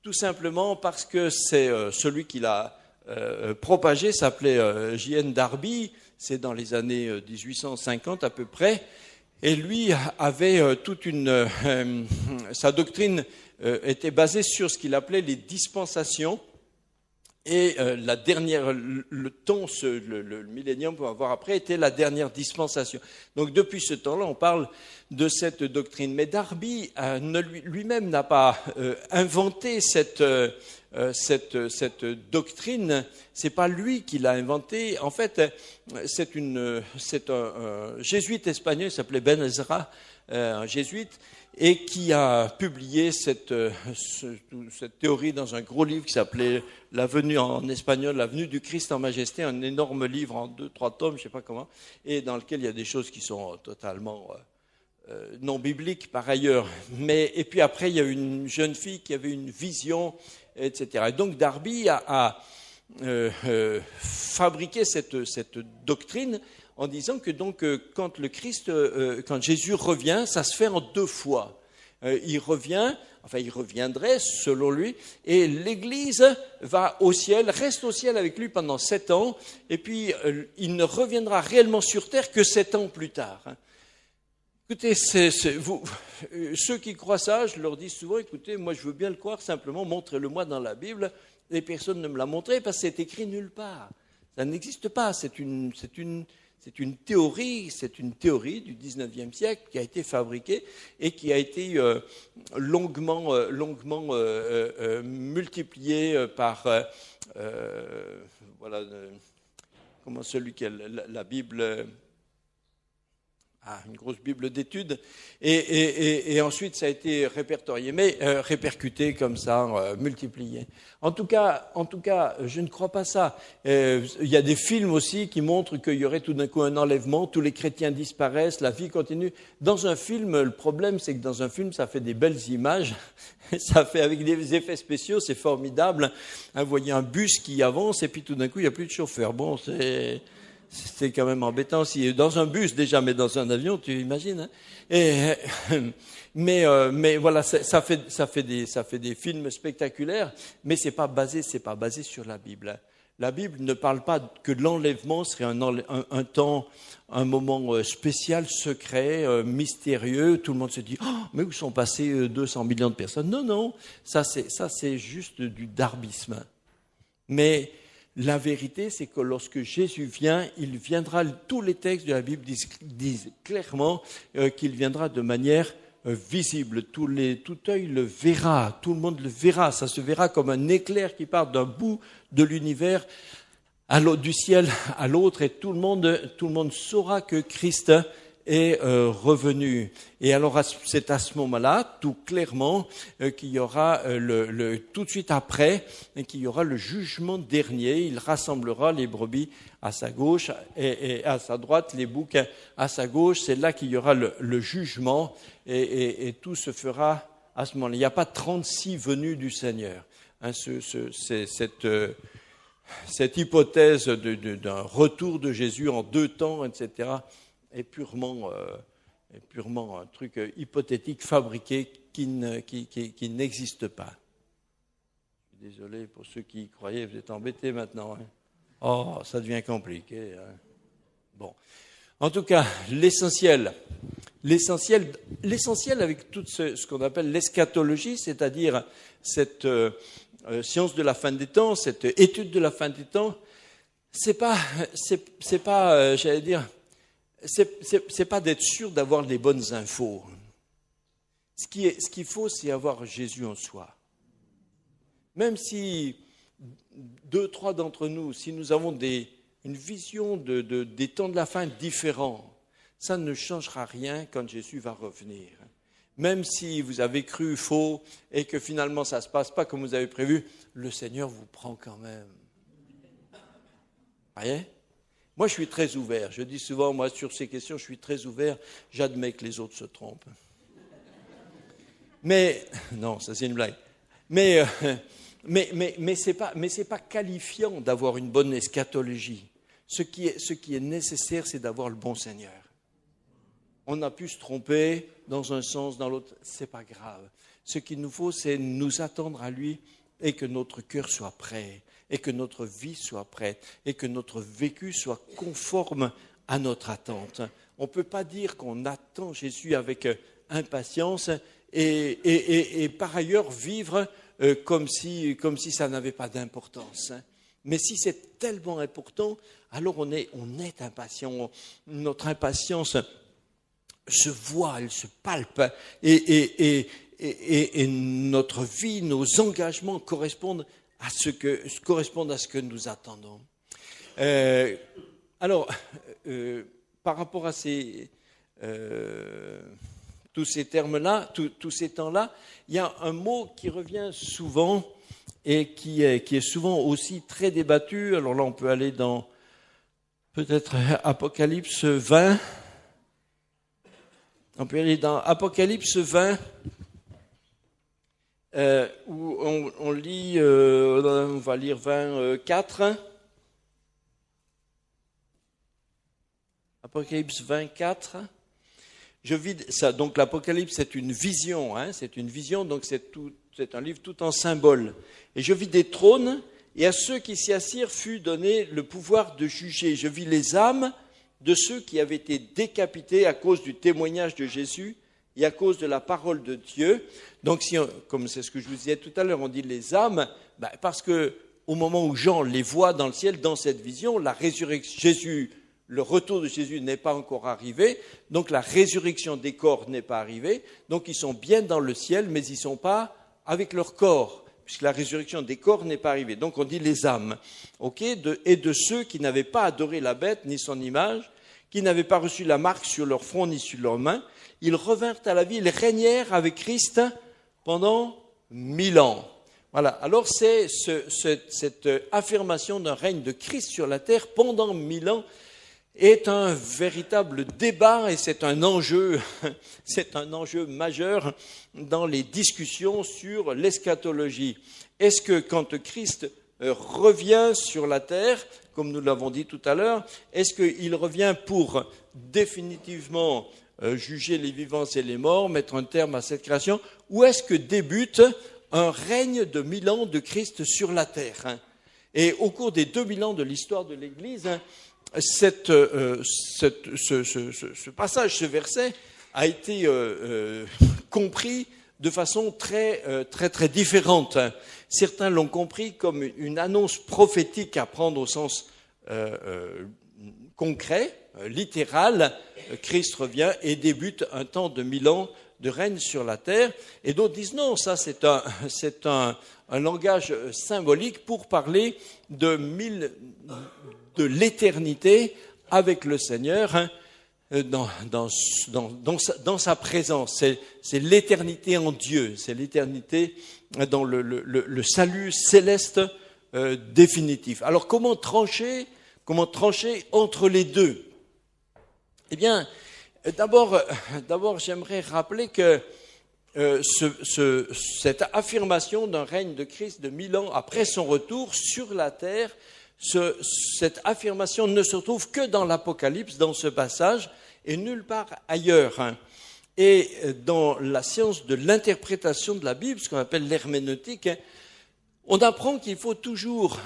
Tout simplement parce que c'est celui qui l'a propagé, s'appelait J.N. Darby, c'est dans les années 1850 à peu près, et lui avait sa doctrine était basée sur ce qu'il appelait les dispensations. Et le millénium qu'on va voir après, était la dernière dispensation. Donc depuis ce temps-là, on parle de cette doctrine. Mais Darby lui-même n'a pas inventé cette doctrine. C'est pas lui qui l'a inventée. En fait, c'est un jésuite espagnol, il s'appelait Ben Ezra, un jésuite, et qui a publié cette théorie dans un gros livre qui s'appelait La venue en espagnol, La venue du Christ en majesté, un énorme livre en 2-3 tomes, je ne sais pas comment, et dans lequel il y a des choses qui sont totalement non bibliques par ailleurs. Et puis après, il y a une jeune fille qui avait une vision, etc. Et donc Darby a fabriqué cette doctrine en disant que donc quand Jésus revient, ça se fait en 2 fois. Il reviendrait selon lui, et l'Église va au ciel, reste au ciel avec lui pendant 7 ans, et puis il ne reviendra réellement sur terre que 7 ans plus tard. Écoutez, ceux qui croient ça, je leur dis souvent, écoutez, moi je veux bien le croire, simplement montrez-le-moi dans la Bible. Les personnes ne me l'ont montré parce que c'est écrit nulle part. Ça n'existe pas, c'est une c'est une théorie du 19e siècle qui a été fabriquée et qui a été longuement multipliée par voilà, comment celui qui a la Bible, une grosse Bible d'études, et ensuite ça a été répertorié, mais répercuté comme ça, multiplié. En tout cas, je ne crois pas ça. Il y a des films aussi qui montrent qu'il y aurait tout d'un coup un enlèvement, tous les chrétiens disparaissent, la vie continue. Dans un film, le problème c'est que dans un film, ça fait des belles images, ça fait avec des effets spéciaux, c'est formidable. Vous voyez un bus qui avance et puis tout d'un coup, il n'y a plus de chauffeur. Bon, c'est quand même embêtant si dans un bus déjà, mais dans un avion, tu imagines. Mais voilà, ça fait des films spectaculaires, mais c'est pas basé sur la Bible. La Bible ne parle pas que de l'enlèvement serait un temps, un moment spécial, secret, mystérieux. Tout le monde se dit mais où sont passés 200 millions de personnes? Non, ça c'est juste du darbisme. Mais la vérité, c'est que lorsque Jésus vient, il viendra, tous les textes de la Bible disent clairement qu'il viendra de manière visible. Tout œil le verra, tout le monde le verra. Ça se verra comme un éclair qui part d'un bout de l'univers du ciel à l'autre, et tout le monde saura que Christ est revenu. Et alors c'est à ce moment-là, tout clairement, qu'il y aura tout de suite après, qu'il y aura le jugement dernier. Il rassemblera les brebis à sa gauche et à sa droite, les boucs à sa gauche. C'est là qu'il y aura le jugement, et tout se fera à ce moment-là. Il n'y a pas 36 venues du Seigneur. C'est cette hypothèse d'un retour de Jésus en 2 temps, etc., est purement un truc hypothétique, fabriqué, qui n'existe pas. Je suis désolé pour ceux qui y croyaient, vous êtes embêtés maintenant. Oh, ça devient compliqué. Bon. En tout cas, l'essentiel avec tout ce qu'on appelle l'eschatologie, c'est-à-dire cette science de la fin des temps, cette étude de la fin des temps, c'est pas, j'allais dire, c'est pas d'être sûr d'avoir les bonnes infos. Ce qu'il faut, c'est avoir Jésus en soi. Même si 2-3 d'entre nous, si nous avons une vision des temps de la fin différents, ça ne changera rien quand Jésus va revenir. Même si vous avez cru faux et que finalement ça ne se passe pas comme vous avez prévu, le Seigneur vous prend quand même. Voyez ? Moi, je suis très ouvert. Je dis souvent, moi, sur ces questions, je suis très ouvert. J'admets que les autres se trompent. Mais, non, ça c'est une blague. Mais c'est pas qualifiant d'avoir une bonne eschatologie. Ce qui est nécessaire, c'est d'avoir le bon Seigneur. On a pu se tromper dans un sens, dans l'autre, c'est pas grave. Ce qu'il nous faut, c'est nous attendre à lui et que notre cœur soit prêt, et que notre vie soit prête, et que notre vécu soit conforme à notre attente. On ne peut pas dire qu'on attend Jésus avec impatience et par ailleurs vivre comme si ça n'avait pas d'importance. Mais si c'est tellement important, alors on est impatient. Notre impatience se voit, elle se palpe, et notre vie, nos engagements correspondent à ce que nous attendons. Par rapport à tous ces termes-là, tous ces temps-là, il y a un mot qui revient souvent et qui est souvent aussi très débattu. Alors là, on peut aller dans peut-être Apocalypse 20. On peut aller dans Apocalypse 20, où on lit, on va lire 24. Apocalypse 24. Je vis ça. Donc l'Apocalypse, c'est une vision, c'est une vision. Donc c'est un livre tout en symboles. Et je vis des trônes, et à ceux qui s'y assirent fut donné le pouvoir de juger. Je vis les âmes de ceux qui avaient été décapités à cause du témoignage de Jésus et à cause de la parole de Dieu. Donc, comme c'est ce que je vous disais tout à l'heure, on dit les âmes, parce que au moment où Jean les voit dans le ciel, dans cette vision, la résurrection, Jésus le retour de Jésus n'est pas encore arrivé, donc la résurrection des corps n'est pas arrivée, donc ils sont bien dans le ciel, mais ils ne sont pas avec leur corps, puisque la résurrection des corps n'est pas arrivée. Donc on dit les âmes, et de ceux qui n'avaient pas adoré la bête ni son image, qui n'avaient pas reçu la marque sur leur front ni sur leurs mains, ils revinrent à la vie, ils régnèrent avec Christ pendant 1000 ans. Voilà, alors c'est cette affirmation d'un règne de Christ sur la terre pendant 1000 ans est un véritable débat et c'est un enjeu majeur dans les discussions sur l'eschatologie. Est-ce que quand Christ revient sur la terre, comme nous l'avons dit tout à l'heure, est-ce qu'il revient pour définitivement juger les vivants et les morts, mettre un terme à cette création, ou est-ce que débute un règne de 1000 ans de Christ sur la terre? Et au cours des 2000 ans de l'histoire de l'Église, ce passage, ce verset, a été compris de façon très différente. Certains l'ont compris comme une annonce prophétique à prendre au sens concret, littéral. Christ revient et débute un temps de 1000 ans de règne sur la terre. Et d'autres disent non, ça c'est un langage symbolique pour parler de l'éternité avec le Seigneur dans sa présence. C'est l'éternité en Dieu, c'est l'éternité dans le salut céleste définitif. Alors comment trancher entre les deux? Eh bien, d'abord j'aimerais rappeler que cette affirmation d'un règne de Christ de 1000 ans après son retour sur la terre, cette affirmation ne se trouve que dans l'Apocalypse, dans ce passage, et nulle part ailleurs. Et dans la science de l'interprétation de la Bible, ce qu'on appelle l'herméneutique, on apprend qu'il faut toujours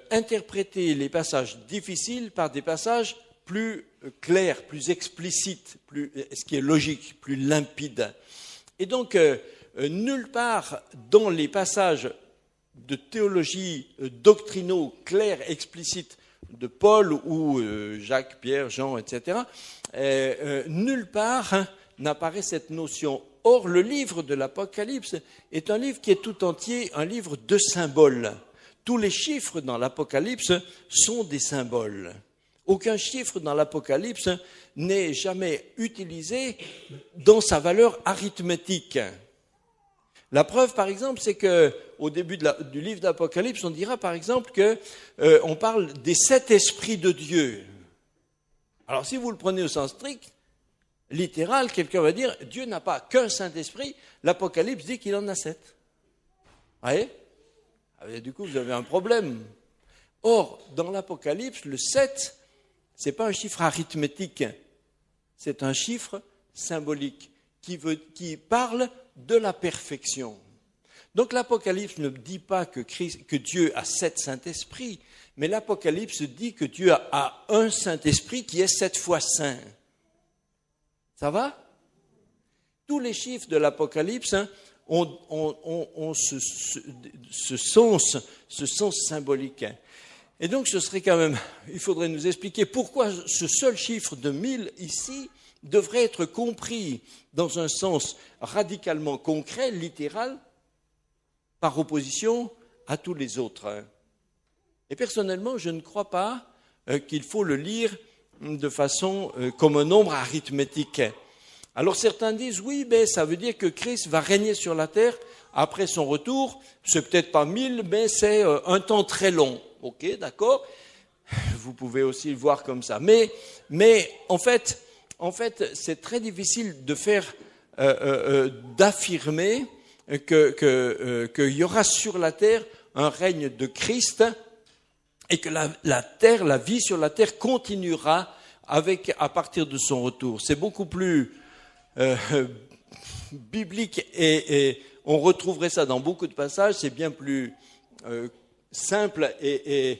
interpréter les passages difficiles par des passages plus clairs, plus explicites, ce qui est logique, plus limpide. Et donc, nulle part dans les passages de théologie doctrinaux clairs, explicites de Paul ou Jacques, Pierre, Jean, etc., nulle part n'apparaît cette notion. Or, le livre de l'Apocalypse est un livre qui est tout entier un livre de symboles. Tous les chiffres dans l'Apocalypse sont des symboles. Aucun chiffre dans l'Apocalypse n'est jamais utilisé dans sa valeur arithmétique. La preuve, par exemple, c'est qu'au début du livre d'Apocalypse, on dira, par exemple, qu'on parle des 7 esprits de Dieu. Alors, si vous le prenez au sens strict, littéral, quelqu'un va dire, Dieu n'a pas qu'un Saint-Esprit, l'Apocalypse dit qu'il en a 7. Vous voyez ? Du coup, vous avez un problème. Or, dans l'Apocalypse, le 7, ce n'est pas un chiffre arithmétique, c'est un chiffre symbolique qui parle de la perfection. Donc l'Apocalypse ne dit pas que Dieu a 7 Saint-Esprits, mais l'Apocalypse dit que Dieu a un Saint-Esprit qui est 7 fois saint. Ça va? Tous les chiffres de l'Apocalypse ont ce sens symbolique. Et donc ce serait quand même, il faudrait nous expliquer pourquoi ce seul chiffre de 1000 ici devrait être compris dans un sens radicalement concret, littéral, par opposition à tous les autres. Et personnellement, je ne crois pas qu'il faut le lire de façon comme un nombre arithmétique. Alors certains disent, oui, mais ça veut dire que Christ va régner sur la terre après son retour. C'est peut-être pas 1000, mais c'est un temps très long. Ok, d'accord. Vous pouvez aussi le voir comme ça. Mais en fait, c'est très difficile de faire, d'affirmer qu'il y aura sur la terre un règne de Christ et que la vie sur la terre continuera à partir de son retour. C'est beaucoup plus biblique et on retrouverait ça dans beaucoup de passages. C'est bien plus simple et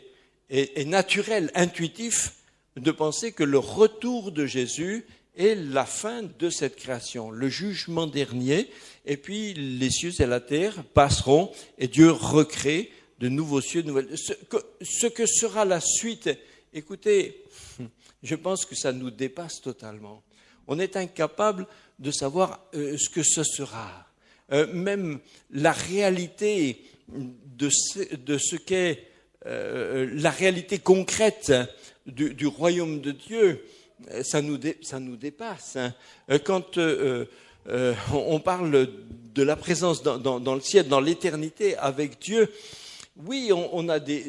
naturel, intuitif de penser que le retour de Jésus est la fin de cette création, le jugement dernier, et puis les cieux et la terre passeront et Dieu recrée de nouveaux cieux, de nouvelles. Ce que sera la suite, écoutez, je pense que ça nous dépasse totalement. On est incapable de savoir ce que ce sera. Même la réalité de ce qu'est la réalité concrète du royaume de Dieu, ça nous dépasse. Quand on parle de la présence dans le ciel, dans l'éternité avec Dieu, oui,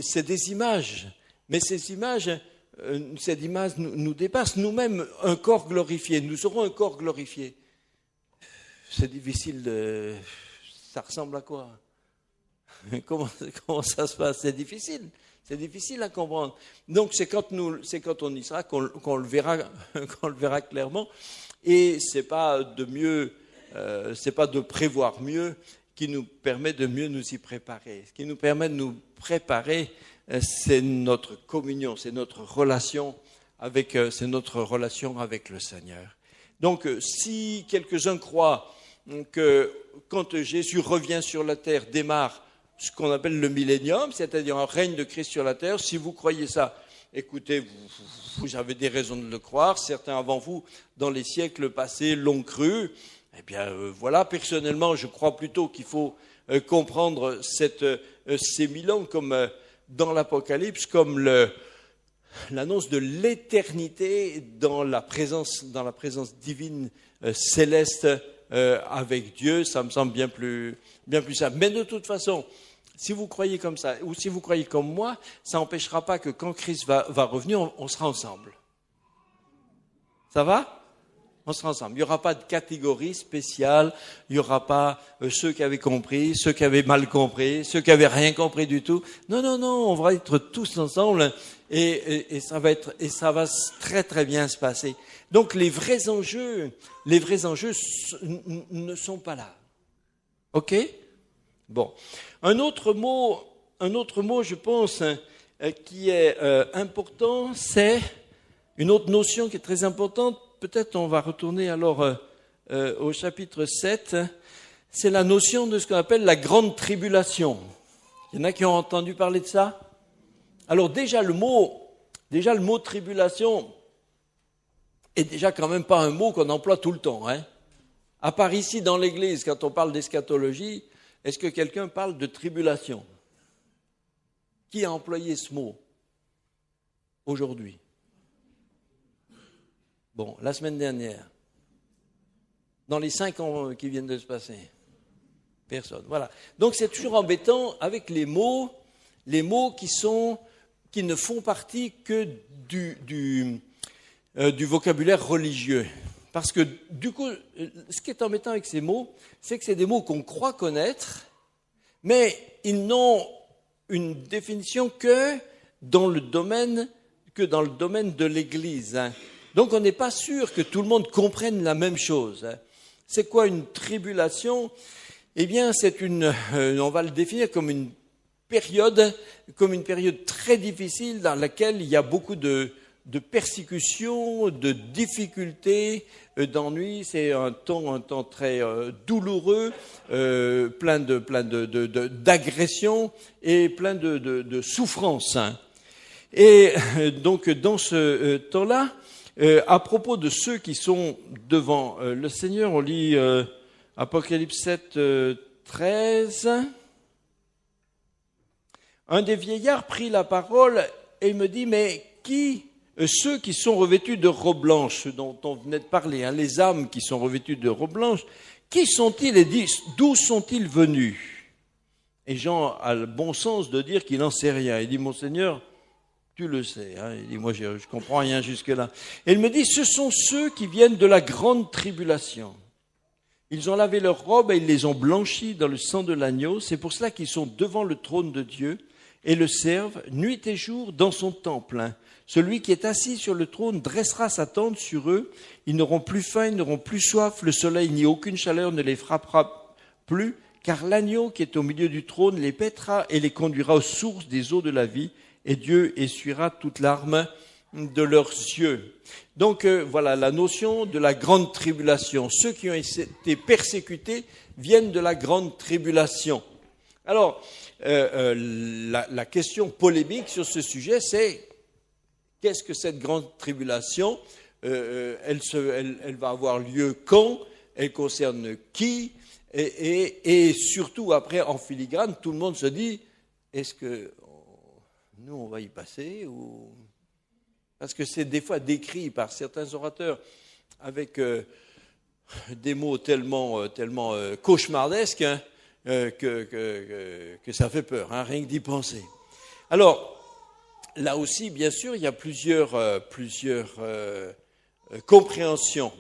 c'est des images, mais ces images nous dépassent. Nous-mêmes, un corps glorifié, nous aurons un corps glorifié. C'est difficile ça ressemble à quoi? Comment ça se passe? C'est difficile à comprendre. Donc c'est quand on y sera qu'on le verra clairement. Et c'est pas de prévoir mieux qui nous permet de mieux nous y préparer. Ce qui nous permet de nous préparer, c'est notre communion, c'est notre relation avec le Seigneur. Donc si quelques-uns croient que quand Jésus revient sur la terre, démarre ce qu'on appelle le millénium, c'est-à-dire un règne de Christ sur la terre, si vous croyez ça, écoutez, vous avez des raisons de le croire. Certains avant vous, dans les siècles passés, l'ont cru. Eh bien, voilà, personnellement, je crois plutôt qu'il faut comprendre ces 1000 ans comme dans l'Apocalypse, comme l'annonce de l'éternité dans la présence divine céleste avec Dieu. Ça me semble bien plus simple. Mais de toute façon, si vous croyez comme ça, ou si vous croyez comme moi, ça n'empêchera pas que quand Christ va revenir, on sera ensemble. Ça va? On sera ensemble. Il n'y aura pas de catégorie spéciale. Il n'y aura pas ceux qui avaient compris, ceux qui avaient mal compris, ceux qui avaient rien compris du tout. Non. On va être tous ensemble et ça va très très bien se passer. Donc les vrais enjeux ne sont pas là. Ok? Bon. Un autre mot, je pense, qui est important, c'est une autre notion qui est très importante. Peut-être on va retourner alors au chapitre 7. C'est la notion de ce qu'on appelle la grande tribulation. Il y en a qui ont entendu parler de ça? Alors déjà le mot tribulation est déjà quand même pas un mot qu'on emploie tout le temps. À part ici dans l'église, quand on parle d'eschatologie, est-ce que quelqu'un parle de tribulation? Qui a employé ce mot aujourd'hui? Bon, la semaine dernière, dans les 5 ans qui viennent de se passer, personne. Voilà. Donc c'est toujours embêtant avec les mots qui ne font partie que du vocabulaire religieux. Parce que du coup, ce qui est embêtant avec ces mots, c'est que c'est des mots qu'on croit connaître, mais ils n'ont une définition que dans le domaine de l'Église. Donc on n'est pas sûr que tout le monde comprenne la même chose. C'est quoi une tribulation? Eh bien, on va le définir comme une période très difficile dans laquelle il y a beaucoup de persécutions, de difficultés, d'ennuis. C'est un temps très douloureux, plein d'agressions et plein de souffrances. Et donc dans ce temps-là, à propos de ceux qui sont devant le Seigneur, on lit Apocalypse 7, 13. Un des vieillards prit la parole et il me dit, mais ceux qui sont revêtus de robes blanches, dont on venait de parler, les âmes qui sont revêtues de robes blanches, qui sont-ils et d'où sont-ils venus? Et Jean a le bon sens de dire qu'il n'en sait rien. Il dit, mon Seigneur, tu le sais. Il dit, moi je comprends rien jusque-là. Et il me dit, ce sont ceux qui viennent de la grande tribulation. Ils ont lavé leurs robes et ils les ont blanchies dans le sang de l'agneau. C'est pour cela qu'ils sont devant le trône de Dieu et le servent nuit et jour dans son temple. Celui qui est assis sur le trône dressera sa tente sur eux. Ils n'auront plus faim, ils n'auront plus soif. Le soleil ni aucune chaleur ne les frappera plus, car l'agneau qui est au milieu du trône les paîtra et les conduira aux sources des eaux de la vie. Et Dieu essuiera toute larme de leurs yeux. Donc voilà la notion de la grande tribulation. Ceux qui ont été persécutés viennent de la grande tribulation. Alors, la question polémique sur ce sujet, c'est Qu'est-ce que cette grande tribulation? Elle va avoir lieu quand? Elle concerne qui? Et surtout, après, en filigrane, tout le monde se dit, est-ce que nous, on va y passer ou... Parce que c'est des fois décrit par certains orateurs avec des mots tellement cauchemardesques hein, que ça fait peur, hein, rien que d'y penser. Alors, là aussi, bien sûr, il y a plusieurs compréhensions.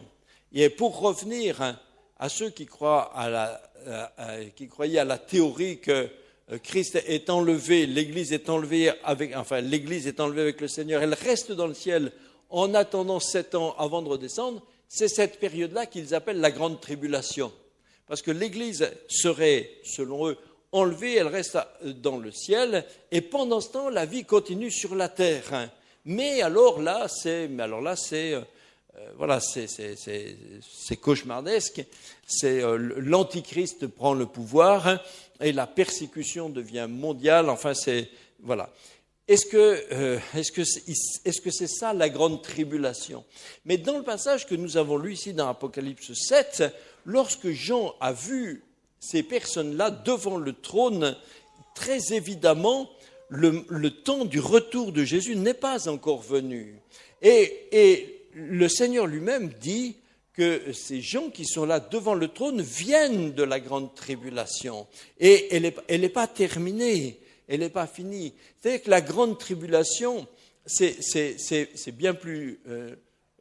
Et pour revenir hein, à ceux qui croyaient à la théorie que Christ est enlevé, l'Église est enlevée avec le Seigneur, elle reste dans le ciel en attendant 7 ans avant de redescendre, c'est cette période-là qu'ils appellent la grande tribulation. Parce que l'Église serait, selon eux, enlevée, elle reste dans le ciel, et pendant ce temps, la vie continue sur la terre. Hein. Mais alors là, c'est cauchemardesque. C'est l'antichrist prend le pouvoir hein, et la persécution devient mondiale. Enfin, c'est voilà. Est-ce que c'est ça la grande tribulation? Mais dans le passage que nous avons lu ici dans Apocalypse 7, lorsque Jean a vu ces personnes-là devant le trône, très évidemment, le temps du retour de Jésus n'est pas encore venu. Et le Seigneur lui-même dit que ces gens qui sont là devant le trône viennent de la grande tribulation. Et elle n'est pas terminée, elle n'est pas finie. C'est-à-dire que la grande tribulation, c'est bien plus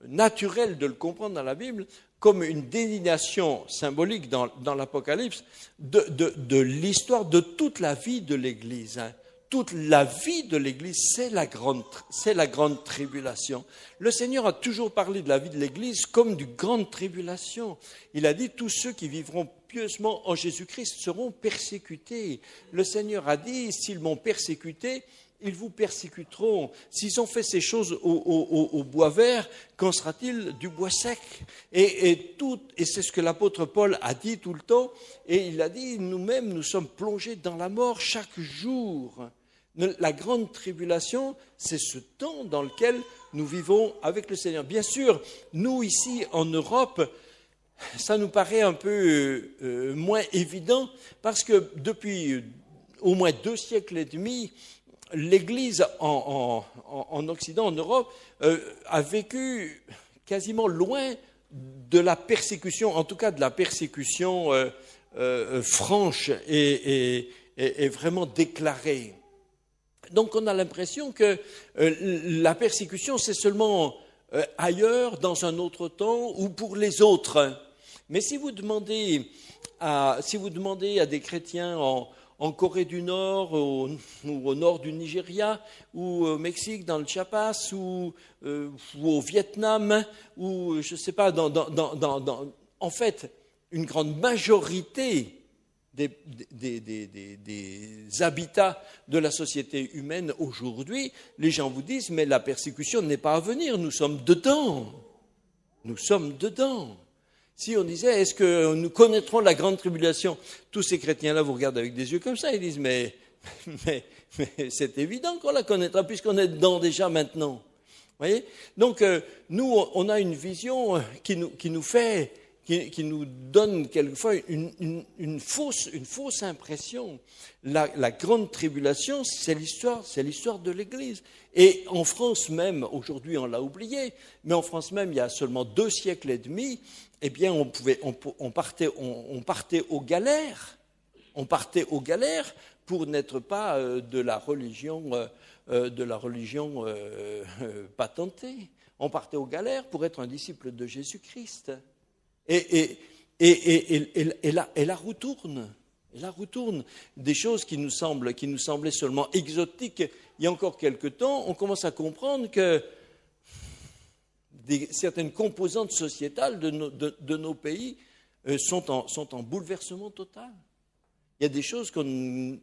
naturel de le comprendre dans la Bible comme une désignation symbolique dans l'Apocalypse de l'histoire de toute la vie de l'Église. Hein. Toute la vie de l'Église, c'est la grande tribulation. Le Seigneur a toujours parlé de la vie de l'Église comme d'une grande tribulation. Il a dit, tous ceux qui vivront pieusement en Jésus-Christ seront persécutés. Le Seigneur a dit, s'ils m'ont persécuté, ils vous persécuteront. S'ils ont fait ces choses au bois vert, qu'en sera-t-il du bois sec? Et c'est ce que l'apôtre Paul a dit tout le temps. Et il a dit, nous-mêmes, nous sommes plongés dans la mort chaque jour. La grande tribulation, c'est ce temps dans lequel nous vivons avec le Seigneur. Bien sûr, nous ici en Europe, ça nous paraît un peu moins évident parce que depuis au moins 2 siècles et demi, l'Église en Occident, en Europe, a vécu quasiment loin de la persécution, en tout cas de la persécution franche et vraiment déclarée. Donc on a l'impression que la persécution, c'est seulement ailleurs, dans un autre temps, ou pour les autres. Mais si vous demandez à des chrétiens en Corée du Nord, ou au nord du Nigeria, ou au Mexique, dans le Chiapas, ou au Vietnam, ou je ne sais pas, en fait, une grande majorité des habitats de la société humaine aujourd'hui, les gens vous disent, mais la persécution n'est pas à venir, nous sommes dedans. Nous sommes dedans. Si on disait, est-ce que nous connaîtrons la grande tribulation? Tous ces chrétiens-là vous regardent avec des yeux comme ça, ils disent, mais c'est évident qu'on la connaîtra puisqu'on est dedans déjà maintenant. Vous voyez? Donc, nous, on a une vision qui nous donne quelquefois une fausse impression. La grande tribulation, c'est l'histoire de l'Église. Et en France même, aujourd'hui on l'a oublié, mais en France même, il y a seulement 2 siècles et demi, eh bien on partait aux galères. On partait aux galères pour n'être pas de la religion patentée. On partait aux galères pour être un disciple de Jésus-Christ. Et la roue tourne. Des choses qui nous semblaient seulement exotiques il y a encore quelque temps, on commence à comprendre que certaines composantes sociétales de nos pays sont en bouleversement total. Il y a des choses qu'on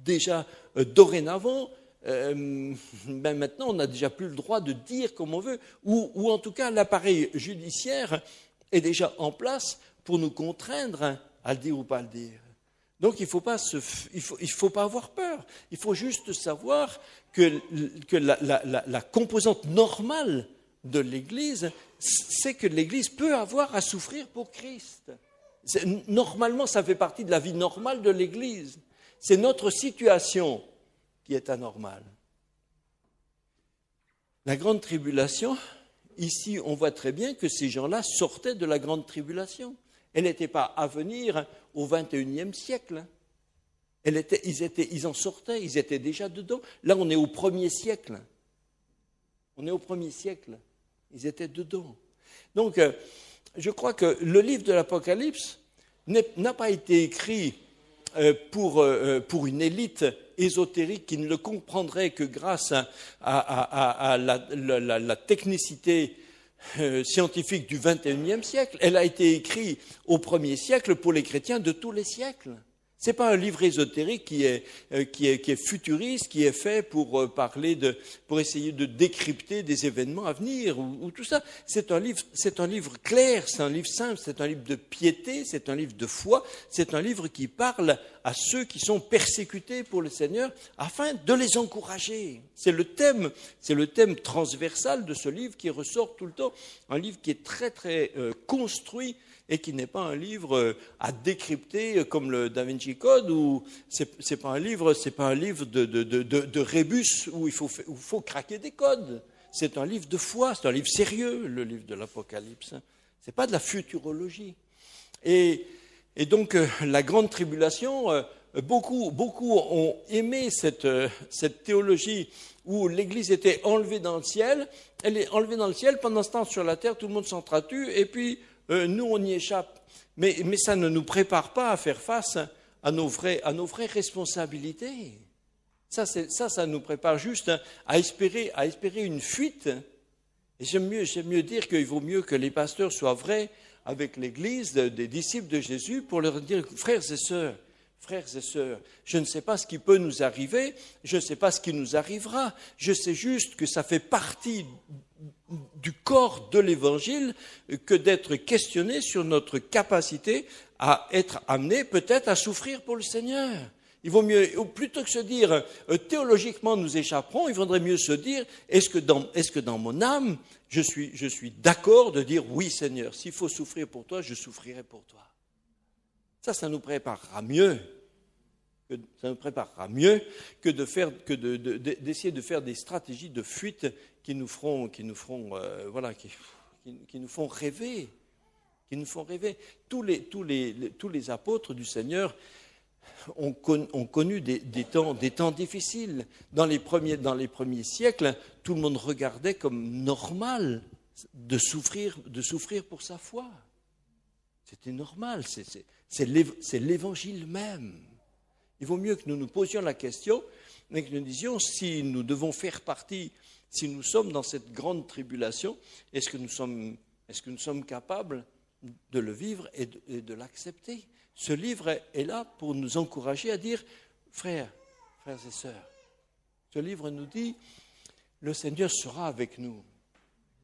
déjà dorénavant, maintenant on n'a déjà plus le droit de dire comme on veut, ou en tout cas l'appareil judiciaire est déjà en place pour nous contraindre à le dire ou pas le dire. Donc il faut pas avoir peur. Il faut juste savoir que la composante normale de l'Église, c'est que l'Église peut avoir à souffrir pour Christ. Normalement, ça fait partie de la vie normale de l'Église. C'est notre situation qui est anormale. La grande tribulation, ici, on voit très bien que ces gens-là sortaient de la grande tribulation. Elle n'était pas à venir au XXIe siècle. Ils en sortaient, ils étaient déjà dedans. Là, on est au 1er siècle. On est au 1er siècle. Ils étaient dedans. Donc, je crois que le livre de l'Apocalypse n'a pas été écrit pour une élite ésotérique qui ne le comprendrait que grâce à la technicité scientifique du XXIe siècle. Elle a été écrite au 1er siècle pour les chrétiens de tous les siècles. Ce n'est pas un livre ésotérique qui est futuriste, qui est fait pour essayer de décrypter des événements à venir ou tout ça. C'est un livre clair, c'est un livre simple, c'est un livre de piété, c'est un livre de foi, c'est un livre qui parle à ceux qui sont persécutés pour le Seigneur afin de les encourager. C'est le thème transversal de ce livre qui ressort tout le temps. Un livre qui est très très construit et qui n'est pas un livre à décrypter comme le Da Vinci Code, ou c'est pas un livre de rébus où il faut craquer des codes. C'est un livre de foi, c'est un livre sérieux, le livre de l'Apocalypse. C'est pas de la futurologie. Et donc la grande tribulation, beaucoup ont aimé cette théologie où l'Église était enlevée dans le ciel. Elle est enlevée dans le ciel, pendant ce temps sur la terre, tout le monde s'entretue, et puis nous, on y échappe. Mais ça ne nous prépare pas à faire face à nos vraies responsabilités. Ça nous prépare juste à espérer une fuite. Et j'aime mieux dire qu'il vaut mieux que les pasteurs soient vrais avec l'Église, des disciples de Jésus, pour leur dire, frères et sœurs, je ne sais pas ce qui peut nous arriver, je ne sais pas ce qui nous arrivera, je sais juste que ça fait partie du corps de l'Évangile que d'être questionné sur notre capacité à être amené peut-être à souffrir pour le Seigneur. Il vaut mieux, plutôt que se dire théologiquement nous échapperons, il vaudrait mieux se dire est-ce que dans mon âme je suis d'accord de dire oui Seigneur, s'il faut souffrir pour toi, je souffrirai pour toi. Ça nous préparera mieux. Ça nous préparera mieux que d'essayer de faire des stratégies de fuite qui nous font rêver. Tous les apôtres du Seigneur ont connu des temps difficiles. Dans les premiers siècles, tout le monde regardait comme normal de souffrir pour sa foi. C'était normal, c'est l'Évangile même. Il vaut mieux que nous nous posions la question et que nous disions si nous devons faire partie, si nous sommes dans cette grande tribulation, est-ce que nous sommes capables de le vivre et de l'accepter. Ce livre est là pour nous encourager à dire, frères et sœurs, ce livre nous dit, le Seigneur sera avec nous.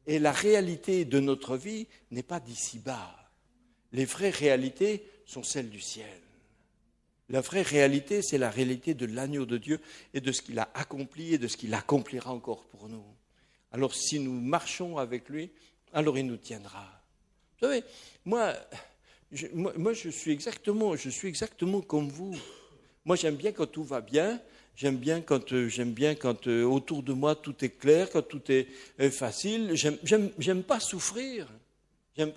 Et la réalité de notre vie n'est pas d'ici-bas. Les vraies réalités sont celles du ciel. La vraie réalité, c'est la réalité de l'agneau de Dieu et de ce qu'il a accompli et de ce qu'il accomplira encore pour nous. Alors si nous marchons avec lui, alors il nous tiendra. Vous savez, moi je suis exactement comme vous. Moi j'aime bien quand tout va bien, j'aime bien quand autour de moi tout est clair, quand tout est facile. J'aime pas souffrir. J'aime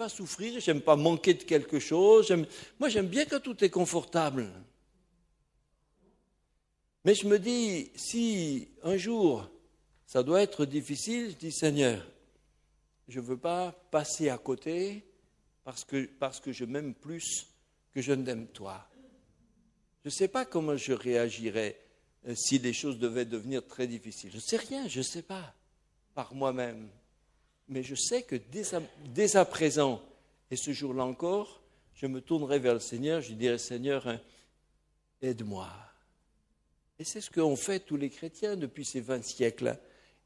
pas manquer de quelque chose. Moi j'aime bien quand tout est confortable. Mais je me dis, si un jour ça doit être difficile, je dis Seigneur, je ne veux pas passer à côté parce que je m'aime plus que je ne t'aime toi. Je ne sais pas comment je réagirais si les choses devaient devenir très difficiles. Je ne sais rien, je ne sais pas, par moi-même. Mais je sais que dès à présent, et ce jour-là encore, je me tournerai vers le Seigneur, je dirai Seigneur, aide-moi. Et c'est ce qu'ont fait tous les chrétiens depuis ces 20 siècles.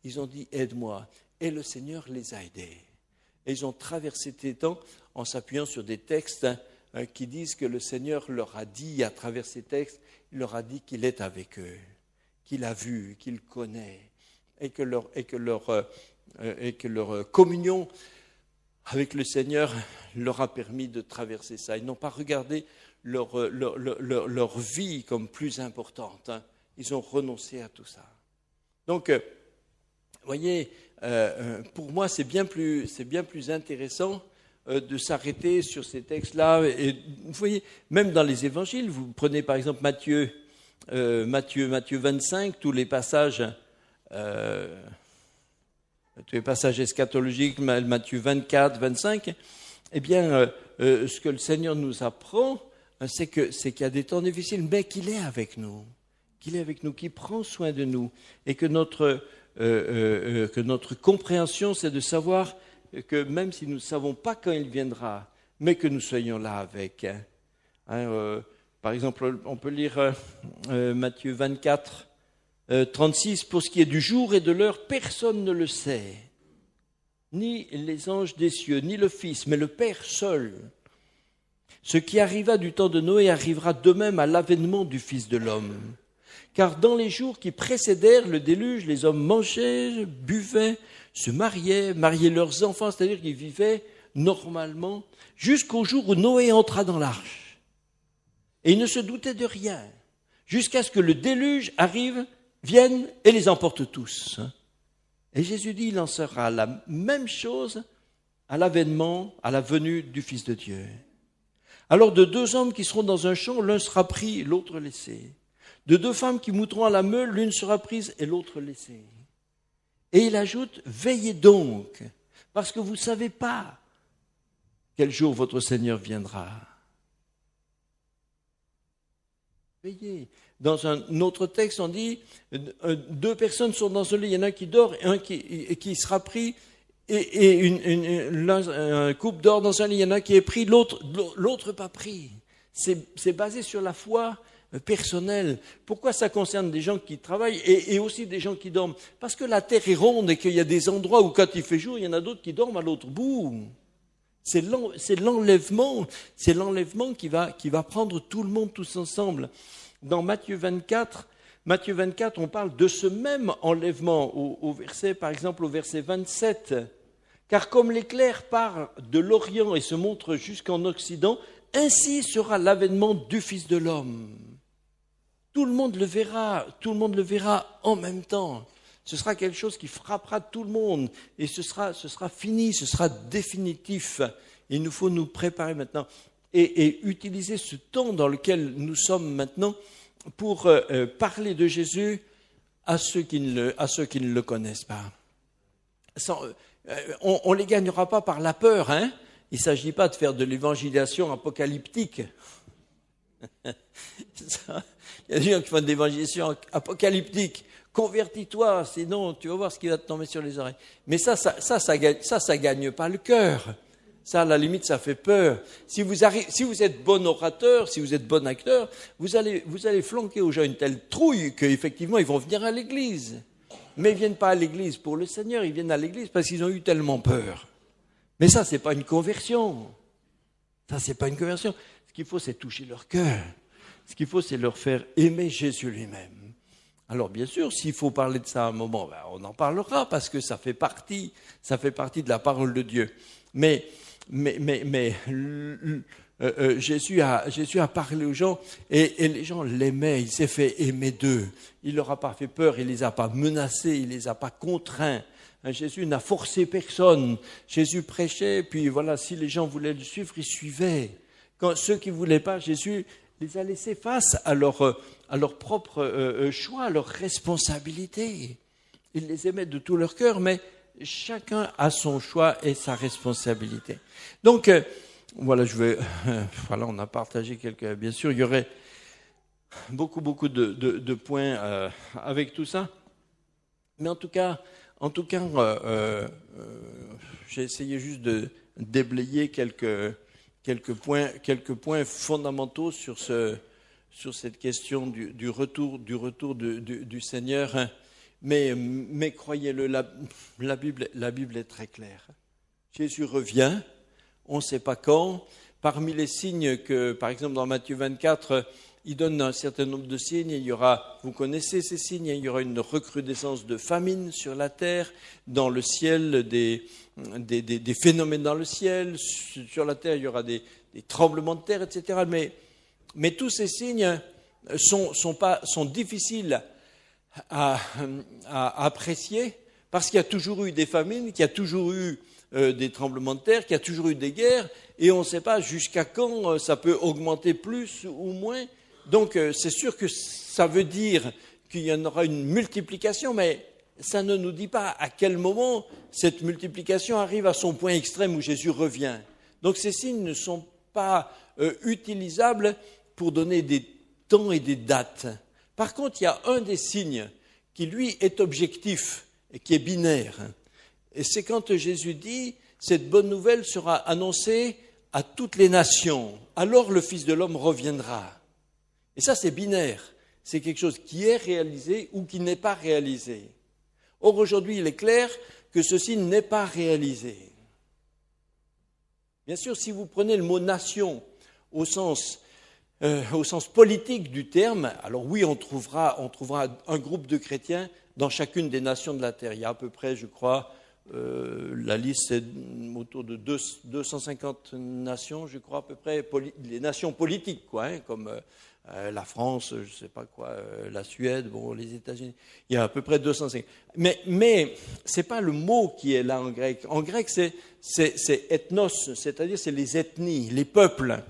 Ils ont dit aide-moi. Et le Seigneur les a aidés. Et ils ont traversé ces temps en s'appuyant sur des textes qui disent que le Seigneur leur a dit, à travers ces textes, il leur a dit qu'il est avec eux, qu'il a vu, qu'il connaît, et que leur communion avec le Seigneur leur a permis de traverser ça. Ils n'ont pas regardé leur vie comme plus importante. Hein. Ils ont renoncé à tout ça. Donc, vous voyez, pour moi, c'est bien plus intéressant de s'arrêter sur ces textes-là. Et vous voyez, même dans les évangiles, vous prenez par exemple Matthieu 25, tous les passages eschatologiques, Matthieu 24, 25, eh bien, ce que le Seigneur nous apprend, c'est qu'il y a des temps difficiles, mais qu'il est avec nous, qu'il prend soin de nous, et que notre compréhension, c'est de savoir que même si nous ne savons pas quand il viendra, mais que nous soyons là avec. Par exemple, on peut lire Matthieu 24, 36, pour ce qui est du jour et de l'heure, personne ne le sait, ni les anges des cieux, ni le Fils, mais le Père seul. Ce qui arriva du temps de Noé arrivera de même à l'avènement du Fils de l'homme. Car dans les jours qui précédèrent le déluge, les hommes mangeaient, buvaient, se mariaient leurs enfants, c'est-à-dire qu'ils vivaient normalement, jusqu'au jour où Noé entra dans l'arche. Et ils ne se doutaient de rien, jusqu'à ce que le déluge arrive, vienne et les emporte tous. Et Jésus dit, il en sera la même chose à l'avènement, à la venue du Fils de Dieu. Alors de deux hommes qui seront dans un champ, l'un sera pris, l'autre laissé. De deux femmes qui monteront à la meule, l'une sera prise et l'autre laissée. Et il ajoute, veillez donc, parce que vous ne savez pas quel jour votre Seigneur viendra. Veillez. Dans un autre texte, on dit, deux personnes sont dans un lit, il y en a un qui dort et un qui sera pris, un couple dort dans un lit, il y en a un qui est pris, l'autre pas pris. C'est basé sur la foi personnelle. Pourquoi ça concerne des gens qui travaillent et aussi des gens qui dorment? Parce que la terre est ronde et qu'il y a des endroits où quand il fait jour, il y en a d'autres qui dorment à l'autre bout. C'est l'enlèvement qui va prendre tout le monde tous ensemble. Dans Matthieu 24, on parle de ce même enlèvement au verset, par exemple au verset 27. Car comme l'éclair part de l'Orient et se montre jusqu'en Occident, ainsi sera l'avènement du Fils de l'homme. Tout le monde le verra en même temps. Ce sera quelque chose qui frappera tout le monde et ce sera fini, ce sera définitif. Il nous faut nous préparer maintenant et utiliser ce temps dans lequel nous sommes maintenant pour parler de Jésus à ceux qui ne le connaissent pas. On ne les gagnera pas par la peur, hein. Il ne s'agit pas de faire de l'évangélisation apocalyptique. Il y a des gens qui font de l'évangélisation apocalyptique. Convertis-toi, sinon tu vas voir ce qui va te tomber sur les oreilles. Mais ça gagne pas le cœur. Ça, à la limite, ça fait peur. Si vous êtes bon orateur, si vous êtes bon acteur, vous allez flanquer aux gens une telle trouille qu'effectivement, ils vont venir à l'église. Mais ils ne viennent pas à l'église pour le Seigneur, ils viennent à l'église parce qu'ils ont eu tellement peur. Mais ça, c'est pas une conversion. Ce qu'il faut, c'est toucher leur cœur. Ce qu'il faut, c'est leur faire aimer Jésus lui-même. Alors, bien sûr, s'il faut parler de ça à un moment, on en parlera parce que ça fait partie de la parole de Dieu. Mais Jésus a parlé aux gens et les gens l'aimaient. Il s'est fait aimer d'eux. Il leur a pas fait peur, il les a pas menacés, il les a pas contraints. Jésus n'a forcé personne. Jésus prêchait, puis voilà, si les gens voulaient le suivre, ils suivaient. Quand ceux qui ne voulaient pas, Jésus les a laissés face à leur propre choix, à leur responsabilité. Il les aimait de tout leur cœur, mais chacun a son choix et sa responsabilité. Donc, voilà, on a partagé quelques... Bien sûr, il y aurait beaucoup de points avec tout ça. Mais en tout cas, j'ai essayé juste de déblayer quelques points fondamentaux sur cette question du retour du Seigneur. Mais croyez-le, la Bible est très claire. Jésus revient, on ne sait pas quand, parmi les signes que, par exemple, dans Matthieu 24, il donne un certain nombre de signes. Il y aura, vous connaissez ces signes, il y aura une recrudescence de famine sur la terre, dans le ciel, des phénomènes dans le ciel, sur la terre, il y aura des tremblements de terre, etc. Mais tous ces signes sont difficiles à apprécier parce qu'il y a toujours eu des famines, qu'il y a toujours eu des tremblements de terre, qu'il y a toujours eu des guerres, et on ne sait pas jusqu'à quand ça peut augmenter plus ou moins. Donc c'est sûr que ça veut dire qu'il y en aura une multiplication, mais ça ne nous dit pas à quel moment cette multiplication arrive à son point extrême où Jésus revient. Donc ces signes ne sont pas utilisables pour donner des temps et des dates. Par contre, il y a un des signes qui, lui, est objectif et qui est binaire. Et c'est quand Jésus dit « Cette bonne nouvelle sera annoncée à toutes les nations, alors le Fils de l'homme reviendra ». Et ça, c'est binaire. C'est quelque chose qui est réalisé ou qui n'est pas réalisé. Or, aujourd'hui, il est clair que ceci n'est pas réalisé. Bien sûr, si vous prenez le mot « nation » au sens politique du terme, alors oui, on trouvera un groupe de chrétiens dans chacune des nations de la terre. Il y a à peu près, je crois, la liste c'est autour de 250 nations, je crois à peu près, les nations politiques, quoi, hein, comme la France, je ne sais pas quoi, la Suède, bon, les États-Unis. Il y a à peu près 250. Mais ce n'est pas le mot qui est là en grec. En grec, c'est ethnos, c'est-à-dire c'est les ethnies, les peuples.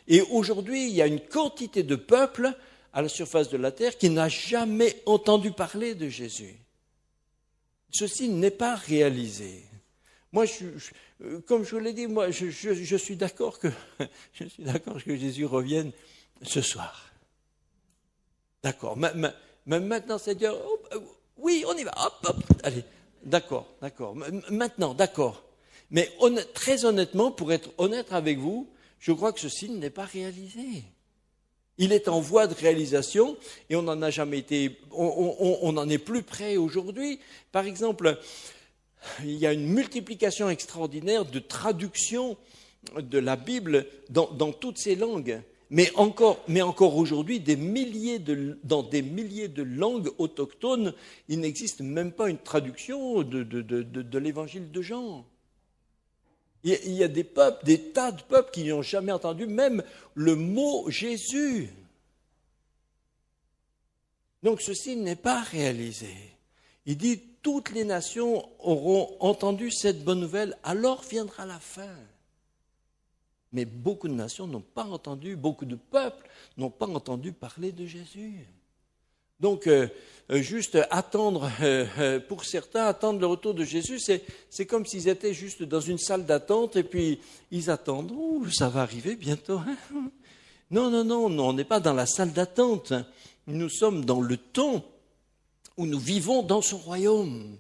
Et aujourd'hui, il y a une quantité de peuples à la surface de la terre qui n'a jamais entendu parler de Jésus. Ceci n'est pas réalisé. Moi, comme je vous l'ai dit, moi, je suis d'accord que Jésus revienne ce soir. D'accord. Maintenant, c'est dire, oui, on y va. Hop, hop, allez. D'accord. Maintenant, d'accord. Mais très honnêtement, pour être honnête avec vous, je crois que ce signe n'est pas réalisé. Il est en voie de réalisation et on n'en a jamais été, on n'en est plus près aujourd'hui. Par exemple, il y a une multiplication extraordinaire de traductions de la Bible dans toutes ces langues. Mais encore aujourd'hui, dans des milliers de langues autochtones, il n'existe même pas une traduction de l'évangile de Jean. Il y a des peuples, des tas de peuples qui n'ont jamais entendu même le mot Jésus. Donc ceci n'est pas réalisé. Il dit, toutes les nations auront entendu cette bonne nouvelle, alors viendra la fin. Mais beaucoup de nations n'ont pas entendu, beaucoup de peuples n'ont pas entendu parler de Jésus. Donc, juste attendre, pour certains, attendre le retour de Jésus, c'est comme s'ils étaient juste dans une salle d'attente et puis ils attendent, ça va arriver bientôt. Hein. Non, on n'est pas dans la salle d'attente. Nous sommes dans le temps où nous vivons dans son royaume.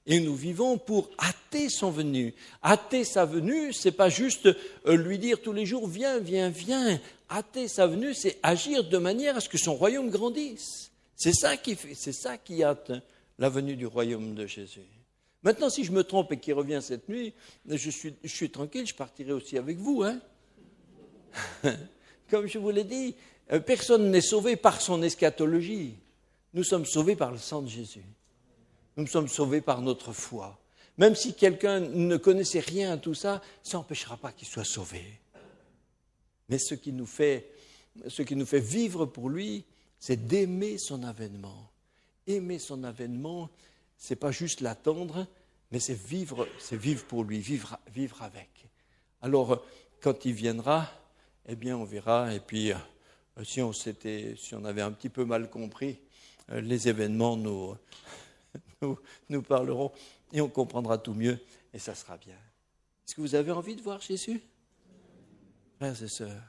Et nous vivons pour hâter son venue. Hâter sa venue, c'est pas juste lui dire tous les jours, viens. Hâter sa venue, c'est agir de manière à ce que son royaume grandisse. C'est ça qui hâte la venue du royaume de Jésus. Maintenant, si je me trompe et qu'il revient cette nuit, je suis tranquille, je partirai aussi avec vous. Hein. Comme je vous l'ai dit, personne n'est sauvé par son eschatologie. Nous sommes sauvés par le sang de Jésus. Nous sommes sauvés par notre foi. Même si quelqu'un ne connaissait rien à tout ça, ça n'empêchera pas qu'il soit sauvé. Mais ce qui nous fait vivre pour lui, c'est d'aimer son avènement. Aimer son avènement, ce n'est pas juste l'attendre, mais c'est vivre pour lui, vivre avec. Alors, quand il viendra, eh bien, on verra. Et puis, si on avait un petit peu mal compris, les événements nous parlerons et on comprendra tout mieux et ça sera bien. Est-ce que vous avez envie de voir Jésus? Frères et sœurs,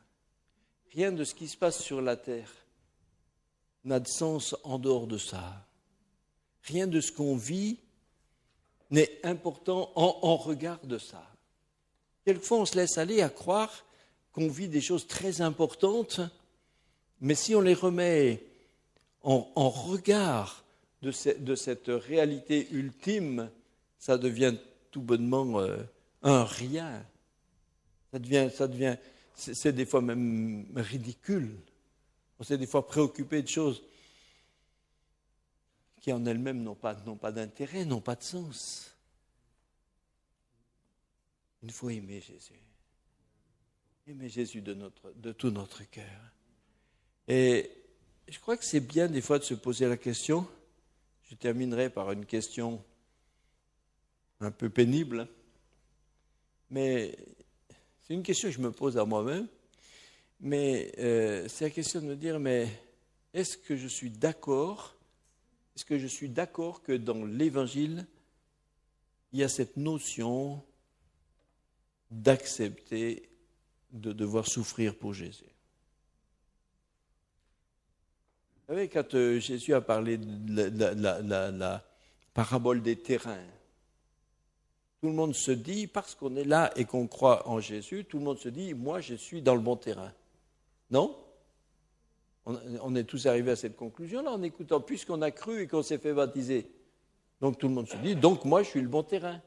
rien de ce qui se passe sur la terre n'a de sens en dehors de ça. Rien de ce qu'on vit n'est important en regard de ça. Quelquefois, on se laisse aller à croire qu'on vit des choses très importantes, mais si on les remet en regard de cette réalité ultime, ça devient tout bonnement un rien. Ça devient c'est des fois même ridicule. On s'est des fois préoccupé de choses qui en elles-mêmes n'ont pas d'intérêt, n'ont pas de sens. Il faut aimer Jésus. Aimer Jésus de tout notre cœur. Et je crois que c'est bien des fois de se poser la question. Je terminerai par une question un peu pénible, mais c'est une question que je me pose à moi-même. Mais c'est la question de me dire, mais est-ce que je suis d'accord que dans l'Évangile, il y a cette notion d'accepter de devoir souffrir pour Jésus? Vous savez, quand Jésus a parlé de la parabole des terrains, tout le monde se dit, parce qu'on est là et qu'on croit en Jésus, tout le monde se dit, moi je suis dans le bon terrain. Non? On est tous arrivés à cette conclusion-là en écoutant, puisqu'on a cru et qu'on s'est fait baptiser. Donc tout le monde se dit, donc moi je suis le bon terrain.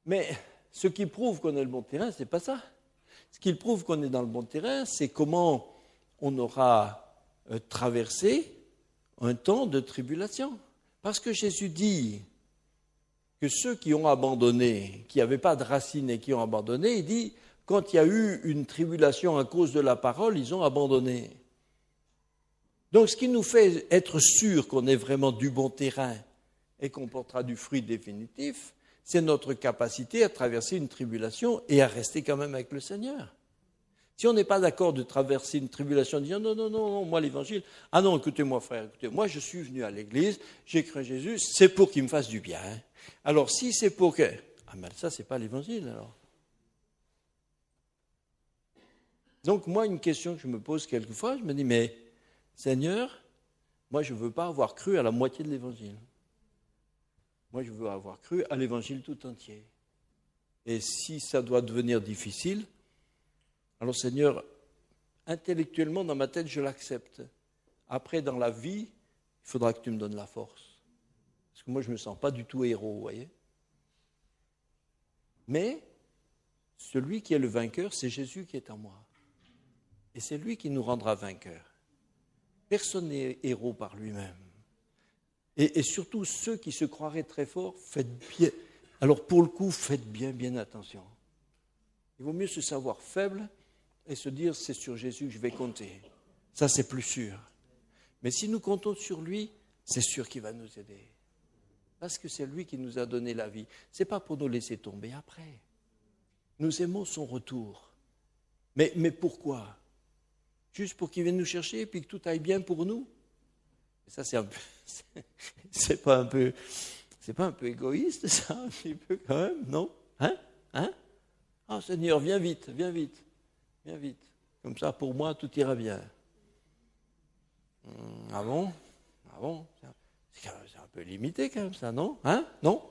Mais ce qui prouve qu'on est le bon terrain, ce n'est pas ça. Ce qui prouve qu'on est dans le bon terrain, c'est comment on aura traversé un temps de tribulation. Parce que Jésus dit que ceux qui ont abandonné, qui n'avaient pas de racines et qui ont abandonné, il dit, quand il y a eu une tribulation à cause de la parole, ils ont abandonné. Donc ce qui nous fait être sûr qu'on est vraiment du bon terrain et qu'on portera du fruit définitif, c'est notre capacité à traverser une tribulation et à rester quand même avec le Seigneur. Si on n'est pas d'accord de traverser une tribulation en disant non, moi l'évangile, ah non, écoutez-moi frère, moi je suis venu à l'église, j'ai cru en Jésus, c'est pour qu'il me fasse du bien. Alors si c'est pour que... Ah ben ça c'est pas l'évangile alors. Donc moi une question que je me pose quelquefois, je me dis mais Seigneur, moi je ne veux pas avoir cru à la moitié de l'évangile. Moi je veux avoir cru à l'évangile tout entier. Et si ça doit devenir difficile, alors Seigneur, intellectuellement dans ma tête je l'accepte. Après dans la vie, il faudra que tu me donnes la force. Parce que moi je ne me sens pas du tout héros, vous voyez. Mais celui qui est le vainqueur, c'est Jésus qui est en moi. Et c'est lui qui nous rendra vainqueurs. Personne n'est héros par lui-même. Et surtout, ceux qui se croiraient très forts, faites bien. Alors pour le coup, faites bien attention. Il vaut mieux se savoir faible et se dire, c'est sur Jésus que je vais compter. Ça, c'est plus sûr. Mais si nous comptons sur lui, c'est sûr qu'il va nous aider. Parce que c'est lui qui nous a donné la vie. Ce n'est pas pour nous laisser tomber après. Nous aimons son retour. Mais pourquoi ? Juste pour qu'il vienne nous chercher et puis que tout aille bien pour nous. Et ça, c'est pas un peu égoïste, ça, un petit peu quand même, non ? Hein ? Ah, Seigneur, viens vite. Comme ça, pour moi, tout ira bien. Ah bon ? C'est un peu limité quand même, ça, non ? Non ?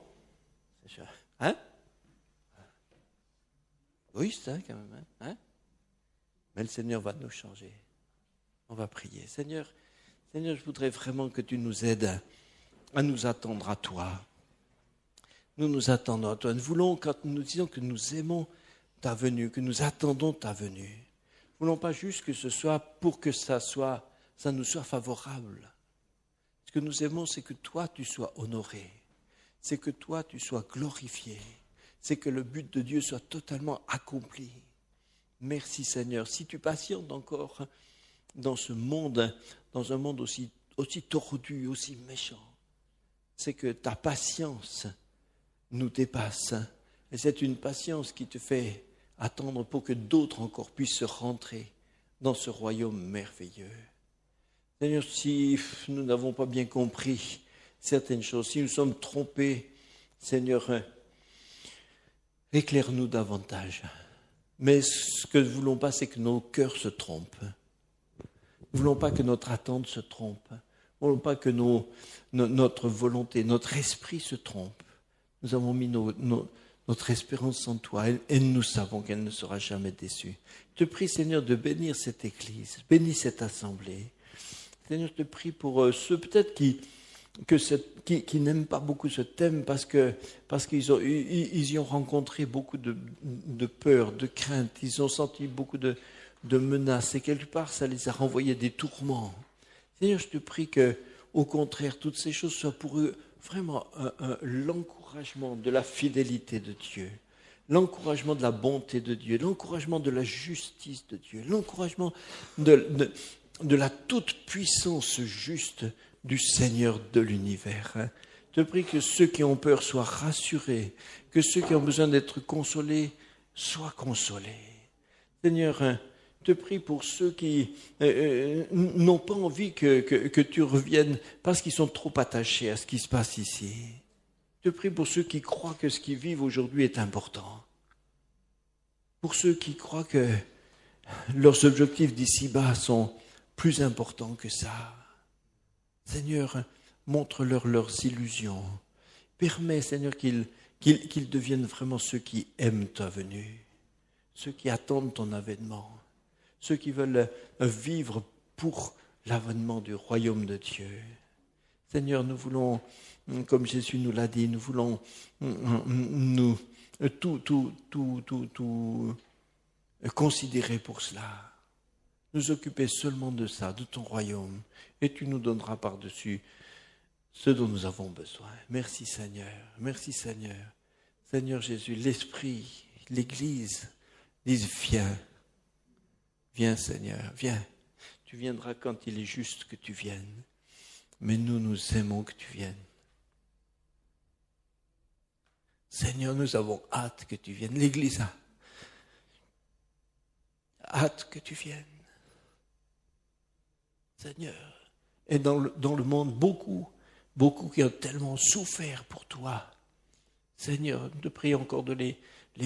Égoïste, quand même, Mais le Seigneur va nous changer. On va prier. Seigneur, je voudrais vraiment que tu nous aides à nous attendre à toi. Nous nous attendons à toi. Nous voulons, quand nous disons que nous aimons ta venue, que nous attendons ta venue, nous ne voulons pas juste que ce soit pour que ça nous soit favorable. Ce que nous aimons, c'est que toi, tu sois honoré. C'est que toi, tu sois glorifié. C'est que le but de Dieu soit totalement accompli. Merci Seigneur. Si tu patientes encore dans ce monde, dans un monde aussi tordu, aussi méchant, c'est que ta patience nous dépasse. Et c'est une patience qui te fait attendre pour que d'autres encore puissent rentrer dans ce royaume merveilleux. Seigneur, si nous n'avons pas bien compris certaines choses, si nous sommes trompés, Seigneur, éclaire-nous davantage. Mais ce que nous ne voulons pas, c'est que nos cœurs se trompent. Nous ne voulons pas que notre attente se trompe. Nous ne voulons pas que notre volonté, notre esprit se trompe. Nous avons mis notre espérance en toi et nous savons qu'elle ne sera jamais déçue. Je te prie, Seigneur, de bénir cette Église, bénis cette assemblée. Seigneur, je te prie pour ceux peut-être qui qui n'aiment pas beaucoup ce thème parce qu'ils y ont rencontré beaucoup de peur, de crainte, ils ont senti beaucoup de menaces et quelque part ça les a renvoyés des tourments. Seigneur, je te prie que, au contraire, toutes ces choses soient pour eux vraiment l'encouragement de la fidélité de Dieu, l'encouragement de la bonté de Dieu, l'encouragement de la justice de Dieu, l'encouragement de la toute-puissance juste du Seigneur de l'univers. Je te prie que ceux qui ont peur soient rassurés, que ceux qui ont besoin d'être consolés soient consolés. Seigneur, je te prie pour ceux qui n'ont pas envie que tu reviennes parce qu'ils sont trop attachés à ce qui se passe ici. Je te prie pour ceux qui croient que ce qu'ils vivent aujourd'hui est important. Pour ceux qui croient que leurs objectifs d'ici-bas sont plus importants que ça. Seigneur, montre-leur leurs illusions. Permets, Seigneur, qu'ils deviennent vraiment ceux qui aiment ta venue, ceux qui attendent ton avènement, ceux qui veulent vivre pour l'avènement du royaume de Dieu. Seigneur, nous voulons, comme Jésus nous l'a dit, nous voulons tout considérer pour cela. Nous occuper seulement de ça, de ton royaume, et tu nous donneras par-dessus ce dont nous avons besoin. Merci Seigneur, merci Seigneur. Seigneur Jésus, l'Esprit, l'Église disent viens, viens Seigneur, viens. Tu viendras quand il est juste que tu viennes, mais nous aimons que tu viennes. Seigneur, nous avons hâte que tu viennes. L'Église a hâte que tu viennes. Seigneur, et dans le monde, beaucoup qui ont tellement souffert pour toi. Seigneur, nous te prie encore de les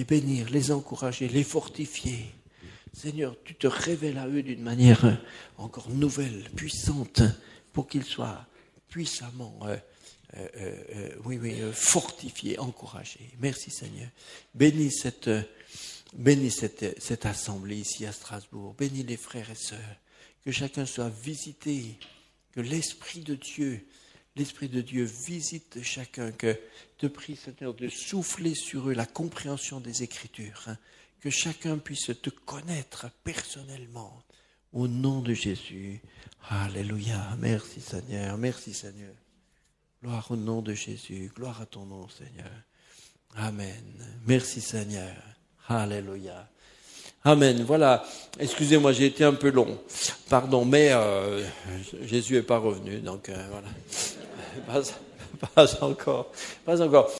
bénir, les encourager, les fortifier. Seigneur, tu te révèles à eux d'une manière encore nouvelle, puissante, pour qu'ils soient puissamment fortifiés, encouragés. Merci Seigneur. Bénis cette assemblée ici à Strasbourg. Bénis les frères et sœurs. Que chacun soit visité, que l'Esprit de Dieu visite chacun, que te prie Seigneur de souffler sur eux la compréhension des Écritures, que chacun puisse te connaître personnellement, au nom de Jésus. Alléluia, merci Seigneur, merci Seigneur. Gloire au nom de Jésus, gloire à ton nom Seigneur. Amen, merci Seigneur, alléluia. Amen. Voilà. Excusez-moi, j'ai été un peu long. Pardon, mais Jésus n'est pas revenu, donc voilà. Pas encore.